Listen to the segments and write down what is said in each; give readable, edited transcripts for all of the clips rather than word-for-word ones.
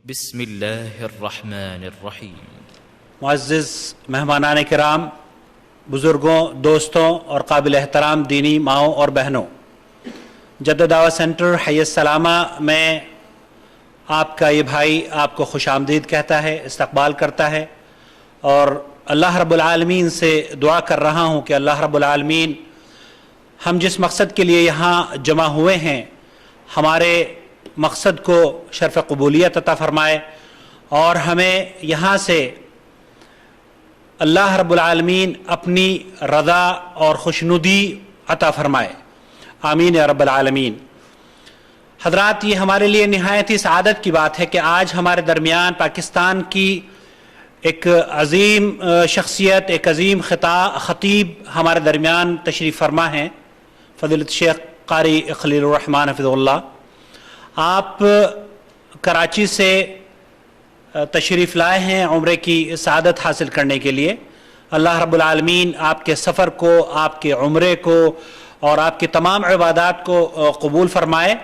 بسم اللہ الرحمن الرحیم۔ معزز مہمانان کرام، بزرگوں، دوستوں اور قابل احترام دینی ماؤں اور بہنوں، جدہ دعوت سینٹر حی السلامہ میں آپ کا یہ بھائی آپ کو خوش آمدید کہتا ہے، استقبال کرتا ہے، اور اللہ رب العالمین سے دعا کر رہا ہوں کہ اللہ رب العالمین ہم جس مقصد کے لیے یہاں جمع ہوئے ہیں، ہمارے مقصد کو شرف قبولیت عطا فرمائے اور ہمیں یہاں سے اللہ رب العالمین اپنی رضا اور خوشنودی عطا فرمائے، آمین یا رب العالمین۔ حضرات، یہ ہمارے لیے نہایت ہی سعادت کی بات ہے کہ آج ہمارے درمیان پاکستان کی ایک عظیم شخصیت، ایک عظیم خطیب ہمارے درمیان تشریف فرما ہیں، فضیلت شیخ قاری خلیل الرحمن حفظہ اللہ۔ آپ کراچی سے تشریف لائے ہیں عمرے کی سعادت حاصل کرنے کے لیے۔ اللہ رب العالمین آپ کے سفر کو، آپ کے عمرے کو اور آپ کی تمام عبادات کو قبول فرمائے،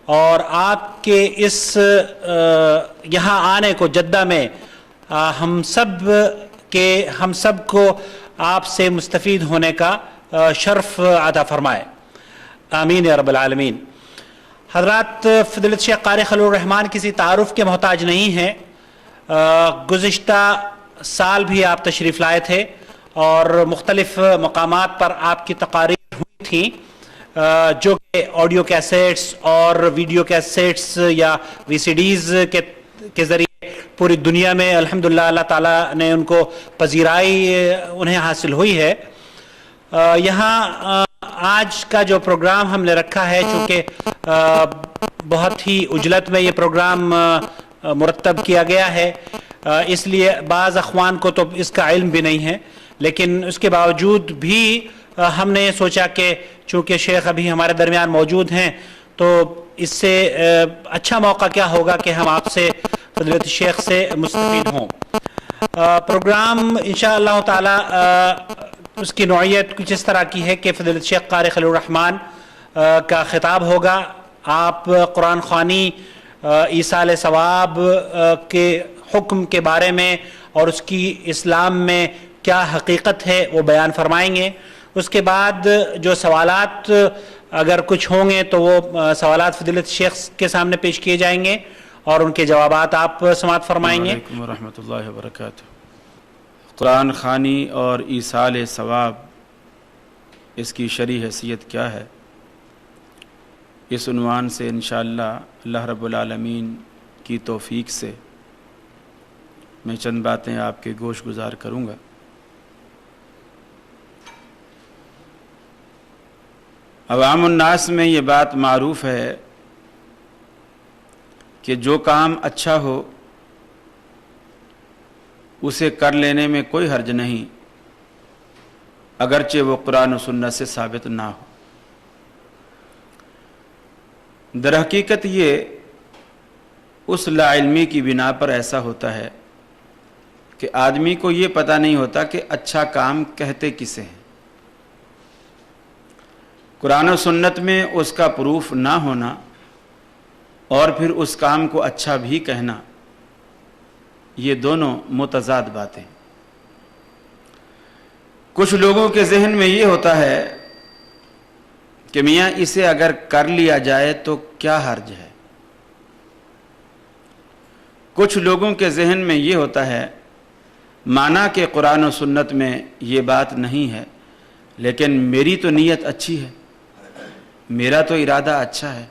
اور آپ کے اس یہاں آنے کو جدہ میں ہم سب کو آپ سے مستفید ہونے کا شرف عطا فرمائے، آمین یا رب العالمین۔ حضرات، فضیلت شیخ قاری خلیل الرحمن کسی تعارف کے محتاج نہیں ہیں۔ گزشتہ سال بھی آپ تشریف لائے تھے اور مختلف مقامات پر آپ کی تقاریر ہوئی تھیں، جو کہ آڈیو کیسیٹس اور ویڈیو کیسیٹس یا وی سی ڈیز کے ذریعے پوری دنیا میں الحمدللہ اللہ تعالیٰ نے ان کو پذیرائی انہیں حاصل ہوئی ہے۔ یہاں آج کا جو پروگرام ہم نے رکھا ہے، چونکہ بہت ہی عجلت میں یہ پروگرام مرتب کیا گیا ہے، اس لیے بعض اخوان کو تو اس کا علم بھی نہیں ہے، لیکن اس کے باوجود بھی ہم نے سوچا کہ چونکہ شیخ ابھی ہمارے درمیان موجود ہیں تو اس سے اچھا موقع کیا ہوگا کہ ہم آپ سے، فضیلت شیخ سے مستفید ہوں۔ پروگرام انشاءاللہ تعالی اس کی نوعیت کچھ اس طرح کی ہے کہ فضیلت شیخ قاری خلیل الرحمن کا خطاب ہوگا، آپ قرآن خوانی، ایصال ثواب کے حکم کے بارے میں اور اس کی اسلام میں کیا حقیقت ہے وہ بیان فرمائیں گے۔ اس کے بعد جو سوالات اگر کچھ ہوں گے تو وہ سوالات فضیلت شیخ کے سامنے پیش کیے جائیں گے اور ان کے جوابات آپ سماعت فرمائیں گے۔ السلام علیکم ورحمۃ اللہ وبرکاتہ۔ قرآن خوانی اور ایصال ثواب، اس کی شرعی حیثیت کیا ہے، اس عنوان سے انشاءاللہ اللہ رب العالمین کی توفیق سے میں چند باتیں آپ کے گوش گزار کروں گا۔ عوام الناس میں یہ بات معروف ہے کہ جو کام اچھا ہو اسے کر لینے میں کوئی حرج نہیں، اگرچہ وہ قرآن و سنت سے ثابت نہ ہو۔ در حقیقت یہ اس لا علمی کی بنا پر ایسا ہوتا ہے کہ آدمی کو یہ پتہ نہیں ہوتا کہ اچھا کام کہتے کسے ہیں۔ قرآن و سنت میں اس کا پروف نہ ہونا اور پھر اس کام کو اچھا بھی کہنا، یہ دونوں متضاد باتیں۔ کچھ لوگوں کے ذہن میں یہ ہوتا ہے کہ میاں اسے اگر کر لیا جائے تو کیا حرج ہے۔ کچھ لوگوں کے ذہن میں یہ ہوتا ہے مانا کہ قرآن و سنت میں یہ بات نہیں ہے، لیکن میری تو نیت اچھی ہے، میرا تو ارادہ اچھا ہے،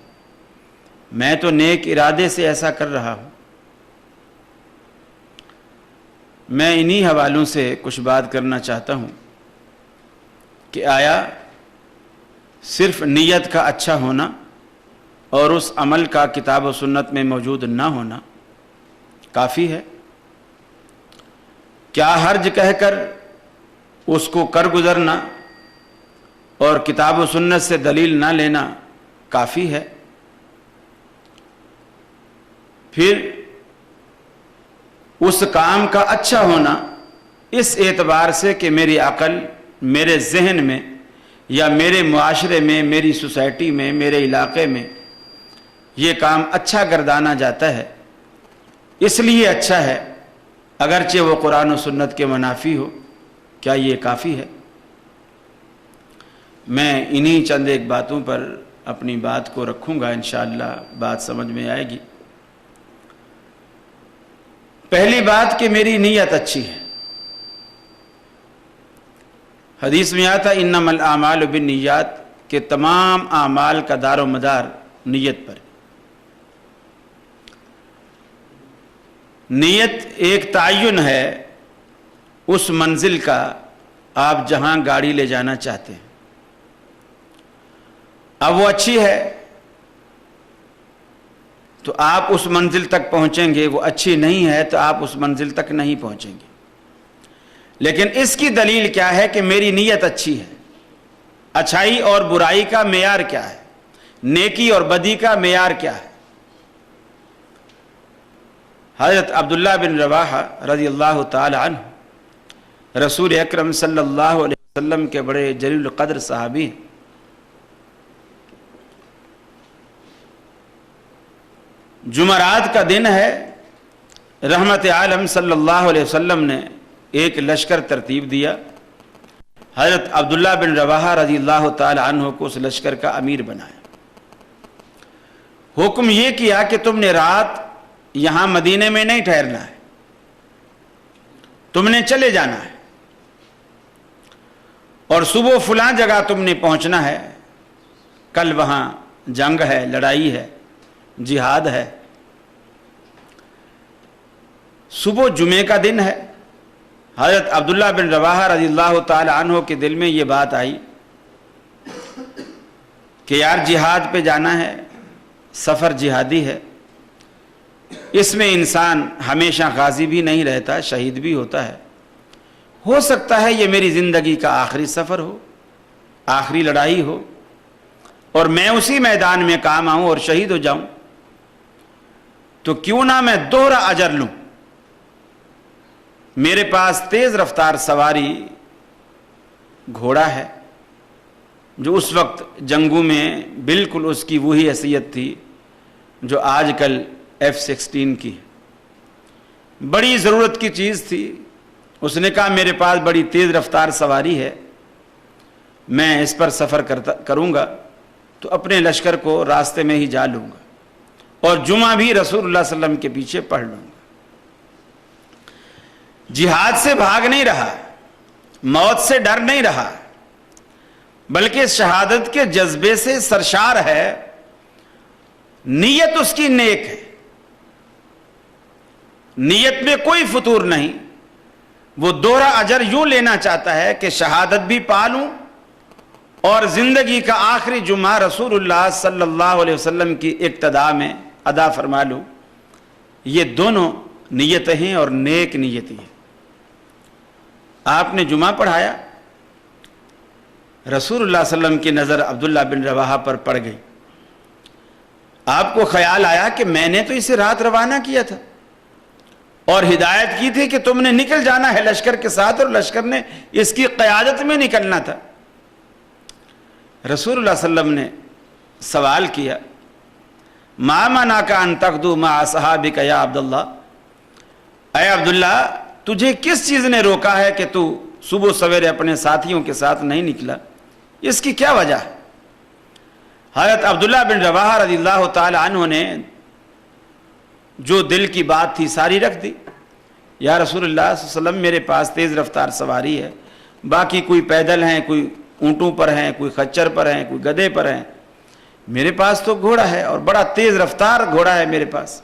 میں تو نیک ارادے سے ایسا کر رہا ہوں۔ میں انہی حوالوں سے کچھ بات کرنا چاہتا ہوں کہ آیا صرف نیت کا اچھا ہونا اور اس عمل کا کتاب و سنت میں موجود نہ ہونا کافی ہے؟ کیا حرج کہہ کر اس کو کر گزرنا اور کتاب و سنت سے دلیل نہ لینا کافی ہے؟ پھر اس کام کا اچھا ہونا اس اعتبار سے کہ میری عقل، میرے ذہن میں یا میرے معاشرے میں، میری سوسائٹی میں، میرے علاقے میں یہ کام اچھا گردانا جاتا ہے، اس لیے اچھا ہے، اگرچہ وہ قرآن و سنت کے منافی ہو۔ کیا یہ کافی ہے؟ میں انہی چند ایک باتوں پر اپنی بات کو رکھوں گا، انشاءاللہ بات سمجھ میں آئے گی۔ پہلی بات کہ میری نیت اچھی ہے۔ حدیث میں آتا انما الاعمال بالنیات کہ تمام اعمال کا دار و مدار نیت پر۔ نیت ایک تعین ہے اس منزل کا آپ جہاں گاڑی لے جانا چاہتے ہیں۔ اب وہ اچھی ہے تو آپ اس منزل تک پہنچیں گے، وہ اچھی نہیں ہے تو آپ اس منزل تک نہیں پہنچیں گے۔ لیکن اس کی دلیل کیا ہے کہ میری نیت اچھی ہے؟ اچھائی اور برائی کا معیار کیا ہے؟ نیکی اور بدی کا معیار کیا ہے؟ حضرت عبداللہ بن رواحہ رضی اللہ تعالی عنہ رسول اکرم صلی اللہ علیہ وسلم کے بڑے جلیل القدر صحابی ہیں۔ جمعرات کا دن ہے، رحمت عالم صلی اللہ علیہ وسلم نے ایک لشکر ترتیب دیا۔ حضرت عبداللہ بن رواحہ رضی اللہ تعالی عنہ کو اس لشکر کا امیر بنایا۔ حکم یہ کیا کہ تم نے رات یہاں مدینے میں نہیں ٹھہرنا ہے، تم نے چلے جانا ہے، اور صبح فلاں جگہ تم نے پہنچنا ہے، کل وہاں جنگ ہے، لڑائی ہے، جہاد ہے۔ صبح جمعے کا دن ہے۔ حضرت عبداللہ بن رواحہ رضی اللہ تعالی عنہ کے دل میں یہ بات آئی کہ یار جہاد پہ جانا ہے، سفر جہادی ہے، اس میں انسان ہمیشہ غازی بھی نہیں رہتا، شہید بھی ہوتا ہے۔ ہو سکتا ہے یہ میری زندگی کا آخری سفر ہو، آخری لڑائی ہو، اور میں اسی میدان میں کام آؤں اور شہید ہو جاؤں، تو کیوں نہ میں دوہرا اجر لوں۔ میرے پاس تیز رفتار سواری گھوڑا ہے جو اس وقت جنگوں میں بالکل اس کی وہی حیثیت تھی جو آج کل F-16 کی، بڑی ضرورت کی چیز تھی۔ اس نے کہا میرے پاس بڑی تیز رفتار سواری ہے، میں اس پر سفر کروں گا تو اپنے لشکر کو راستے میں ہی جا لوں گا، اور جمعہ بھی رسول اللہ صلی اللہ علیہ وسلم کے پیچھے پڑھ لوں گا۔ جہاد سے بھاگ نہیں رہا، موت سے ڈر نہیں رہا، بلکہ شہادت کے جذبے سے سرشار ہے۔ نیت اس کی نیک ہے، نیت میں کوئی فتور نہیں۔ وہ دوہرا اجر یوں لینا چاہتا ہے کہ شہادت بھی پالوں اور زندگی کا آخری جمعہ رسول اللہ صلی اللہ علیہ وسلم کی اقتداء میں ادا فرما لوں۔ یہ دونوں نیتیں ہیں اور نیک نیتی ہیں۔ آپ نے جمعہ پڑھایا، رسول اللہ صلی اللہ علیہ وسلم کی نظر عبداللہ بن رواحہ پر پڑ گئی۔ آپ کو خیال آیا کہ میں نے تو اسے رات روانہ کیا تھا اور ہدایت کی تھی کہ تم نے نکل جانا ہے لشکر کے ساتھ، اور لشکر نے اس کی قیادت میں نکلنا تھا۔ رسول اللہ صلی اللہ علیہ وسلم نے سوال کیا، ما منعک ان تغدو مع اصحابک یا عبداللہ، اے عبداللہ تجھے کس چیز نے روکا ہے کہ تو صبح سویرے اپنے ساتھیوں کے ساتھ نہیں نکلا؟ اس کی کیا وجہ ہے؟ حضرت عبداللہ بن رواحہ رضی اللہ تعالی عنہ نے جو دل کی بات تھی ساری رکھ دی۔ یا رسول اللہ صلی اللہ علیہ وسلم میرے پاس تیز رفتار سواری ہے، باقی کوئی پیدل ہیں، کوئی اونٹوں پر ہیں، کوئی خچر پر ہیں، کوئی گدھے پر ہیں، میرے پاس تو گھوڑا ہے اور بڑا تیز رفتار گھوڑا ہے میرے پاس،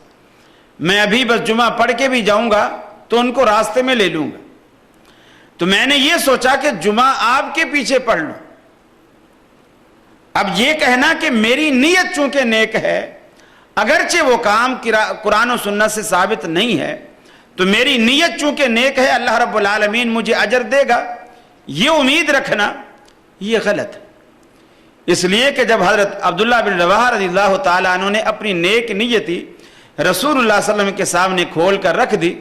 میں ابھی بس جمعہ پڑھ کے بھی جاؤں گا تو ان کو راستے میں لے لوں گا۔ تو میں نے یہ سوچا کہ جمعہ آپ کے پیچھے پڑھ لوں۔ اب یہ کہنا کہ میری نیت چونکہ نیک ہے، اگرچہ وہ کام قرآن و سنت سے ثابت نہیں ہے، تو میری نیت چونکہ نیک ہے، اللہ رب العالمین مجھے اجر دے گا، یہ امید رکھنا یہ غلط ہے۔ اس لیے کہ جب حضرت عبداللہ بن رواحہ رضی اللہ تعالیٰ عنہ نے اپنی نیک نیتی رسول اللہ صلی اللہ علیہ وسلم کے سامنے کھول کر رکھ دی،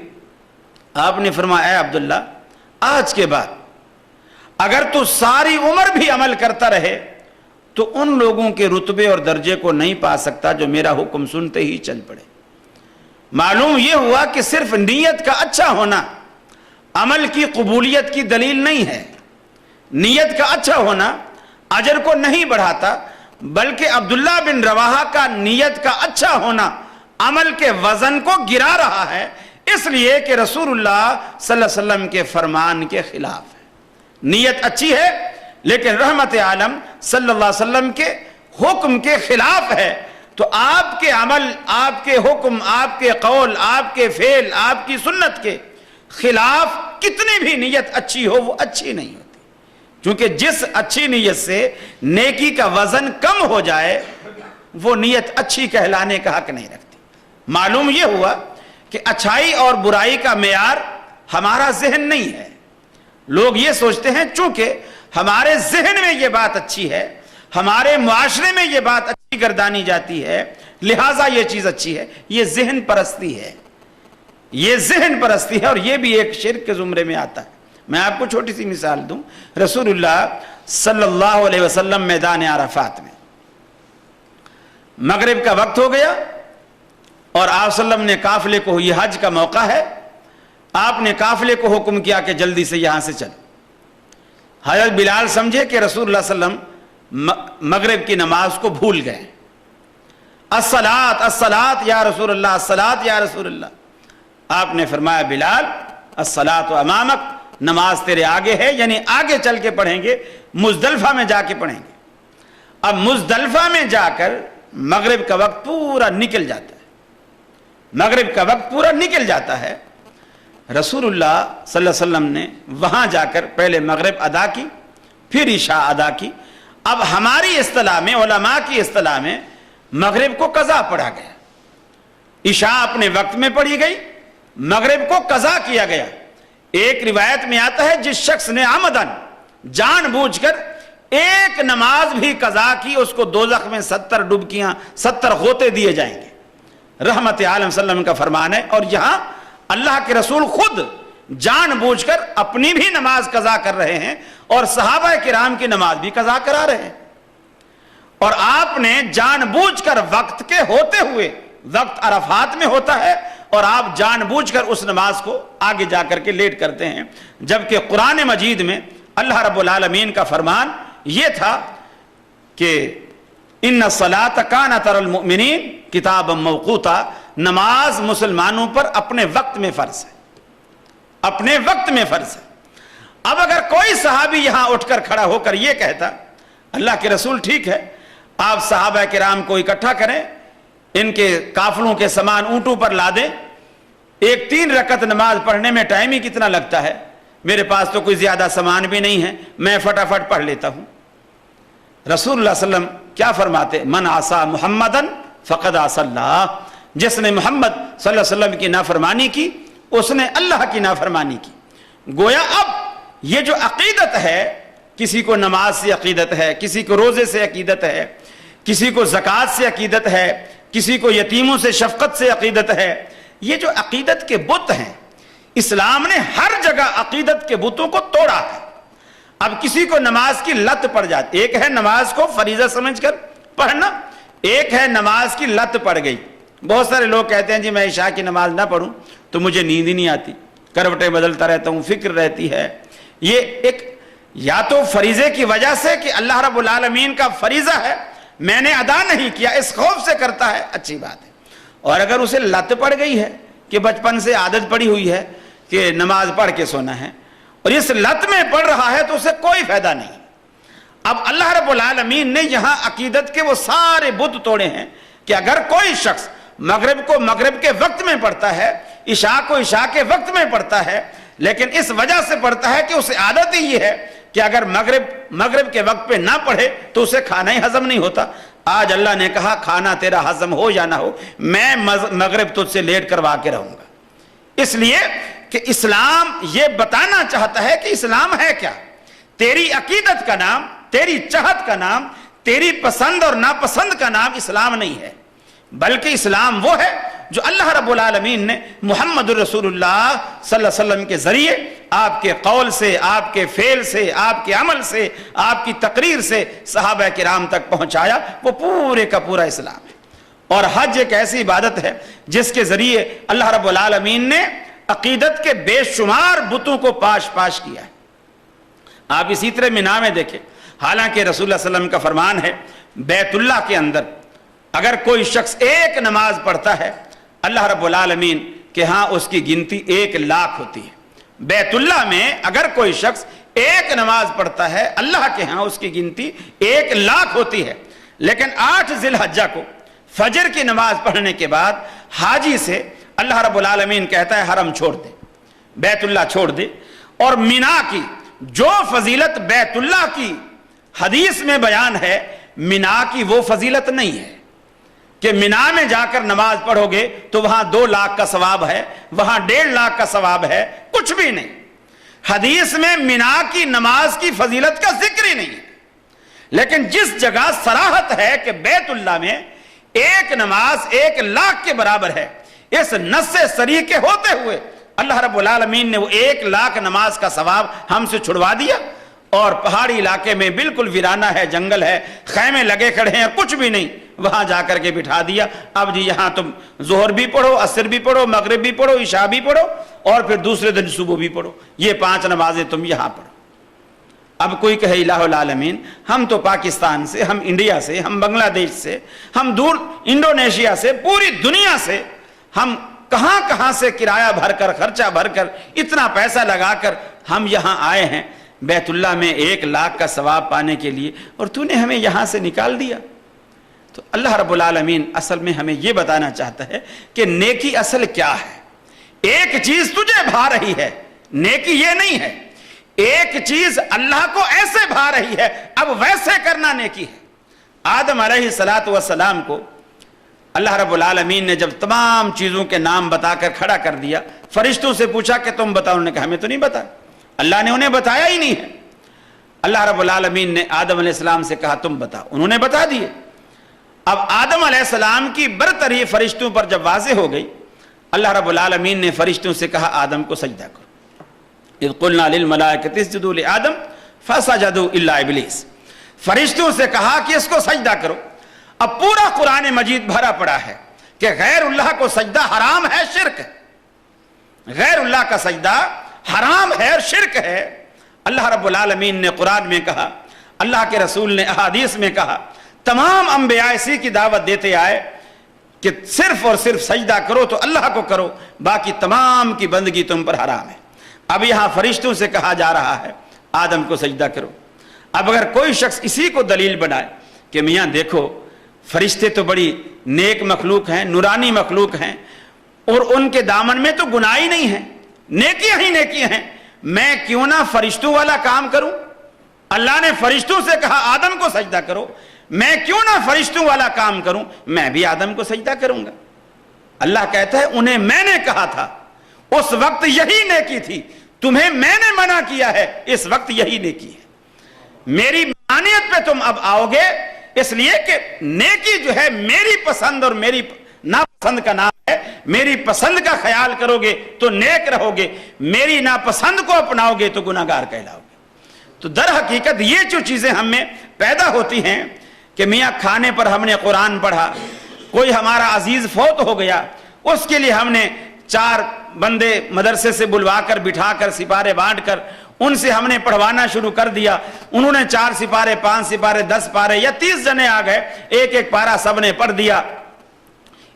آپ نے فرمایا اے عبداللہ آج کے بعد اگر تو ساری عمر بھی عمل کرتا رہے تو ان لوگوں کے رتبے اور درجے کو نہیں پا سکتا جو میرا حکم سنتے ہی چل پڑے۔ معلوم یہ ہوا کہ صرف نیت کا اچھا ہونا عمل کی قبولیت کی دلیل نہیں ہے. نیت کا اچھا ہونا اجر کو نہیں بڑھاتا، بلکہ عبداللہ بن رواحہ کا نیت کا اچھا ہونا عمل کے وزن کو گرا رہا ہے، اس لیے کہ رسول اللہ صلی اللہ علیہ وسلم کے فرمان کے خلاف ہے. نیت اچھی ہے لیکن رحمت عالم صلی اللہ علیہ وسلم کے حکم کے خلاف ہے، تو آپ کے عمل، آپ کے حکم، آپ کے قول، آپ کے فعل، آپ کی سنت کے خلاف کتنی بھی نیت اچھی ہو وہ اچھی نہیں ہوتی، کیونکہ جس اچھی نیت سے نیکی کا وزن کم ہو جائے وہ نیت اچھی کہلانے کا حق نہیں رکھتی. معلوم یہ ہوا کہ اچھائی اور برائی کا معیار ہمارا ذہن نہیں ہے. لوگ یہ سوچتے ہیں چونکہ ہمارے ذہن میں یہ بات اچھی ہے، ہمارے معاشرے میں یہ بات اچھی گردانی جاتی ہے، لہٰذا یہ چیز اچھی ہے. یہ ذہن پرستی ہے، یہ ذہن پرستی ہے، اور یہ بھی ایک شرک کے زمرے میں آتا ہے. میں آپ کو چھوٹی سی مثال دوں. رسول اللہ صلی اللہ علیہ وسلم میدان عرفات میں مغرب کا وقت ہو گیا اور آپ صلی اللہ علیہ وسلم نے قافلے کو، یہ حج کا موقع ہے، آپ نے قافلے کو حکم کیا کہ جلدی سے یہاں سے چل. حضرت بلال سمجھے کہ رسول اللہ صلی اللہ علیہ وسلم مغرب کی نماز کو بھول گئے. الصلاۃ الصلاۃ یا رسول اللہ، الصلاۃ یا رسول اللہ. آپ نے فرمایا بلال الصلاۃ امامک، نماز تیرے آگے ہے، یعنی آگے چل کے پڑھیں گے، مزدلفہ میں جا کے پڑھیں گے. اب مزدلفہ میں جا کر مغرب کا وقت پورا نکل جاتا ہے، مغرب کا وقت پورا نکل جاتا ہے. رسول اللہ صلی اللہ علیہ وسلم نے وہاں جا کر پہلے مغرب ادا کی، پھر عشاء ادا کی. اب ہماری اصطلاح میں، علماء کی اصطلاح میں، مغرب کو قضا پڑھا گیا، عشاء اپنے وقت میں پڑھی گئی، مغرب کو قضا کیا گیا. ایک روایت میں آتا ہے جس شخص نے عمدن، جان بوجھ کر ایک نماز بھی قضا کی، اس کو دوزخ میں 70 ڈبکیاں، 70 غوطے دیے جائیں گے. رحمت عالم صلی اللہ علیہ وسلم کا فرمان ہے. اور یہاں اللہ کے رسول خود جان بوجھ کر اپنی بھی نماز قضا کر رہے ہیں اور صحابہ کرام کی نماز بھی قضا کرا رہے ہیں. اور آپ نے جان بوجھ کر وقت کے ہوتے ہوئے، وقت عرفات میں ہوتا ہے، اور آپ جان بوجھ کر اس نماز کو آگے جا کر کے لیٹ کرتے ہیں. جبکہ قرآن مجید میں اللہ رب العالمین کا فرمان یہ تھا کہ ان الصلاۃ کانت علی المؤمنین کتابا موقوتا، نماز مسلمانوں پر اپنے وقت میں فرض ہے، اپنے وقت میں فرض ہے. اب اگر کوئی صحابی یہاں اٹھ کر کھڑا ہو کر یہ کہتا اللہ کے رسول ٹھیک ہے، آپ صحابہ کرام کو اکٹھا کریں، ان کے قافلوں کے سامان اونٹوں پر لا دیں، ایک 3 رکعت نماز پڑھنے میں ٹائم ہی کتنا لگتا ہے، میرے پاس تو کوئی زیادہ سامان بھی نہیں ہے، میں فٹافٹ پڑھ لیتا ہوں. رسول اللہ صلی اللہ علیہ وسلم کیا فرماتے؟ من عصا محمدن فقد عصا اللہ، جس نے محمد صلی اللہ علیہ وسلم کی نافرمانی کی اس نے اللہ کی نافرمانی کی. گویا اب یہ جو عقیدت ہے، کسی کو نماز سے عقیدت ہے، کسی کو روزے سے عقیدت ہے، کسی کو زکوٰۃ سے عقیدت ہے، کسی کو یتیموں سے شفقت سے عقیدت ہے، یہ جو عقیدت کے بت ہیں، اسلام نے ہر جگہ عقیدت کے بتوں کو توڑا ہے. اب کسی کو نماز کی لت پڑ جاتی، ایک ہے نماز کو فریضہ سمجھ کر پڑھنا، ایک ہے نماز کی لت پڑ گئی. بہت سارے لوگ کہتے ہیں جی میں عشاء کی نماز نہ پڑھوں تو مجھے نیند ہی نہیں آتی، کروٹیں بدلتا رہتا ہوں، فکر رہتی ہے. یہ ایک یا تو فریضے کی وجہ سے کہ اللہ رب العالمین کا فریضہ ہے میں نے ادا نہیں کیا، اس خوف سے کرتا ہے، اچھی بات ہے. اور اگر اسے لت پڑ گئی ہے کہ بچپن سے عادت پڑی ہوئی ہے کہ نماز پڑھ کے سونا ہے اور اس لت میں پڑھ رہا ہے تو اسے کوئی فائدہ نہیں. اب اللہ رب العالمین نے یہاں عقیدت کے وہ سارے بت توڑے ہیں کہ اگر کوئی شخص مغرب کو مغرب کے وقت میں پڑھتا ہے، عشاء کو عشاء کے وقت میں پڑھتا ہے، لیکن اس وجہ سے پڑھتا ہے کہ اسے عادت ہی یہ ہے کہ اگر مغرب کے وقت پہ نہ پڑھے تو اسے کھانا ہی ہضم نہیں ہوتا. آج اللہ نے کہا کھانا تیرا ہضم ہو یا نہ ہو، میں مغرب تجھ سے لیٹ کروا کے رہوں گا. اس لیے کہ اسلام یہ بتانا چاہتا ہے کہ اسلام ہے کیا. تیری عقیدت کا نام، تیری چاہت کا نام، تیری پسند اور ناپسند کا نام اسلام نہیں ہے، بلکہ اسلام وہ ہے جو اللہ رب العالمین نے محمد الرسول اللہ صلی اللہ علیہ وسلم کے ذریعے آپ کے قول سے، آپ کے فعل سے، آپ کے عمل سے، آپ کی تقریر سے صحابہ کرام تک پہنچایا. وہ پورے کا پورا اسلام ہے. اور حج ایک ایسی عبادت ہے جس کے ذریعے اللہ رب العالمین نے عقیدت کے بے شمار بتوں کو پاش پاش کیا ہے. آپ اسی طرح مینا میں دیکھیں, حالانکہ رسول اللہ صلی اللہ علیہ وسلم کا فرمان ہے بیت اللہ کے اندر اگر کوئی شخص ایک نماز پڑھتا ہے اللہ رب العالمین کے ہاں اس کی گنتی 1,00,000 ہوتی ہے. بیت اللہ میں اگر کوئی شخص ایک نماز پڑھتا ہے اللہ کے ہاں اس کی گنتی 1,00,000 ہوتی ہے. لیکن 8 ذی الحجہ کو فجر کی نماز پڑھنے کے بعد حاجی سے اللہ رب العالمین کہتا ہے حرم چھوڑ دے, بیت اللہ چھوڑ دے. اور مینا کی جو فضیلت بیت اللہ کی حدیث میں بیان ہے مینا کی وہ فضیلت نہیں ہے کہ مینا میں جا کر نماز پڑھو گے تو وہاں 2,00,000 کا ثواب ہے, وہاں 1,50,000 کا ثواب ہے, کچھ بھی نہیں. حدیث میں مینا کی نماز کی فضیلت کا ذکر ہی نہیں ہے. لیکن جس جگہ صراحت ہے کہ بیت اللہ میں ایک نماز 1,00,000 کے برابر ہے, اس نص صریح کے ہوتے ہوئے اللہ رب العالمین نے وہ 1,00,000 نماز کا ثواب ہم سے چھڑوا دیا. اور پہاڑی علاقے میں بالکل ویرانہ ہے, جنگل ہے, خیمے لگے کھڑے ہیں, کچھ بھی نہیں, وہاں جا کر کے بٹھا دیا. اب جی یہاں تم ظہر بھی پڑھو, عصر بھی پڑھو, مغرب بھی پڑھو, عشاء بھی پڑھو, اور پھر دوسرے دن صبح بھی پڑھو. یہ 5 نمازیں تم یہاں پڑھو. اب کوئی کہے الہ العالمین ہم تو پاکستان سے, ہم انڈیا سے, ہم بنگلہ دیش سے, ہم دور انڈونیشیا سے, پوری دنیا سے, ہم کہاں کہاں سے کرایہ بھر کر, خرچہ بھر کر, اتنا پیسہ لگا کر ہم یہاں آئے ہیں بیت اللہ میں 1,00,000 کا ثواب پانے کے لیے, اور تو نے ہمیں یہاں سے نکال دیا. تو اللہ رب العالمین اصل میں ہمیں یہ بتانا چاہتا ہے کہ نیکی اصل کیا ہے. ایک چیز تجھے بھا رہی ہے, نیکی یہ نہیں ہے. ایک چیز اللہ کو ایسے بھا رہی ہے, اب ویسے کرنا نیکی ہے. آدم علیہ السلام کو اللہ رب العالمین نے جب تمام چیزوں کے نام بتا کر کھڑا کر دیا, فرشتوں سے پوچھا کہ تم بتاؤ, انہوں نے کہا ہمیں تو نہیں بتا. اللہ نے انہیں بتایا ہی نہیں ہے. اللہ رب العالمین نے آدم علیہ السلام سے کہا تم بتاؤ, انہوں نے بتا دیے. اب آدم علیہ السلام کی برتری فرشتوں پر جب واضح ہو گئی, اللہ رب العالمین نے فرشتوں سے کہا آدم کو سجدہ کرو. اذ قلنا للملائکۃ اسجدوا لآدم فسجدوا الا ابلیس. فرشتوں سے کہا کہ اس کو سجدہ کرو. اب پورا قرآن مجید بھرا پڑا ہے کہ غیر اللہ کو سجدہ حرام ہے, شرک ہے. غیر اللہ کا سجدہ حرام ہے اور شرک ہے. اللہ رب العالمین نے قرآن میں کہا, اللہ کے رسول نے احادیث میں کہا, تمام انبیاء اسی کی دعوت دیتے آئے کہ صرف اور صرف سجدہ کرو تو اللہ کو کرو, باقی تمام کی بندگی تم پر حرام ہے. اب یہاں فرشتوں سے کہا جا رہا ہے آدم کو سجدہ کرو. اب اگر کوئی شخص اسی کو دلیل بنائے کہ میاں دیکھو فرشتے تو بڑی نیک مخلوق ہیں, نورانی مخلوق ہیں, اور ان کے دامن میں تو گناہ ہی نہیں ہے, نیکیاں ہی نیکیاں ہیں, میں کیوں نہ فرشتوں والا کام کروں. اللہ نے فرشتوں سے کہا آدم کو سجدہ کرو, میں کیوں نہ فرشتوں والا کام کروں, میں بھی آدم کو سجدہ کروں گا. اللہ کہتا ہے انہیں میں نے کہا تھا, اس وقت یہی نیکی تھی, تمہیں میں نے منع کیا ہے, اس وقت یہی نیکی ہے. میری مانیت پہ تم اب آؤ گے, اس لیے کہ نیکی جو ہے میری پسند اور میری ناپسند کا نام ہے. میری پسند کا خیال کرو گے تو نیک رہو گے, میری ناپسند کو اپناؤ گے تو گناہگار کہلاؤ گے. تو در حقیقت یہ جو چیزیں ہم میں پیدا ہوتی ہیں کہ میاں کھانے پر ہم نے قرآن پڑھا, کوئی ہمارا عزیز فوت ہو گیا, اس کے لیے ہم نے 4 بندے مدرسے سے بلوا کر بٹھا کر سپارے بانٹ کر ان سے ہم نے پڑھوانا شروع کر دیا. انہوں نے 4 سپارے, 5 سپارے, 10 پارے یا 30 جنے آ گئے, ایک پارا سب نے پڑھ دیا.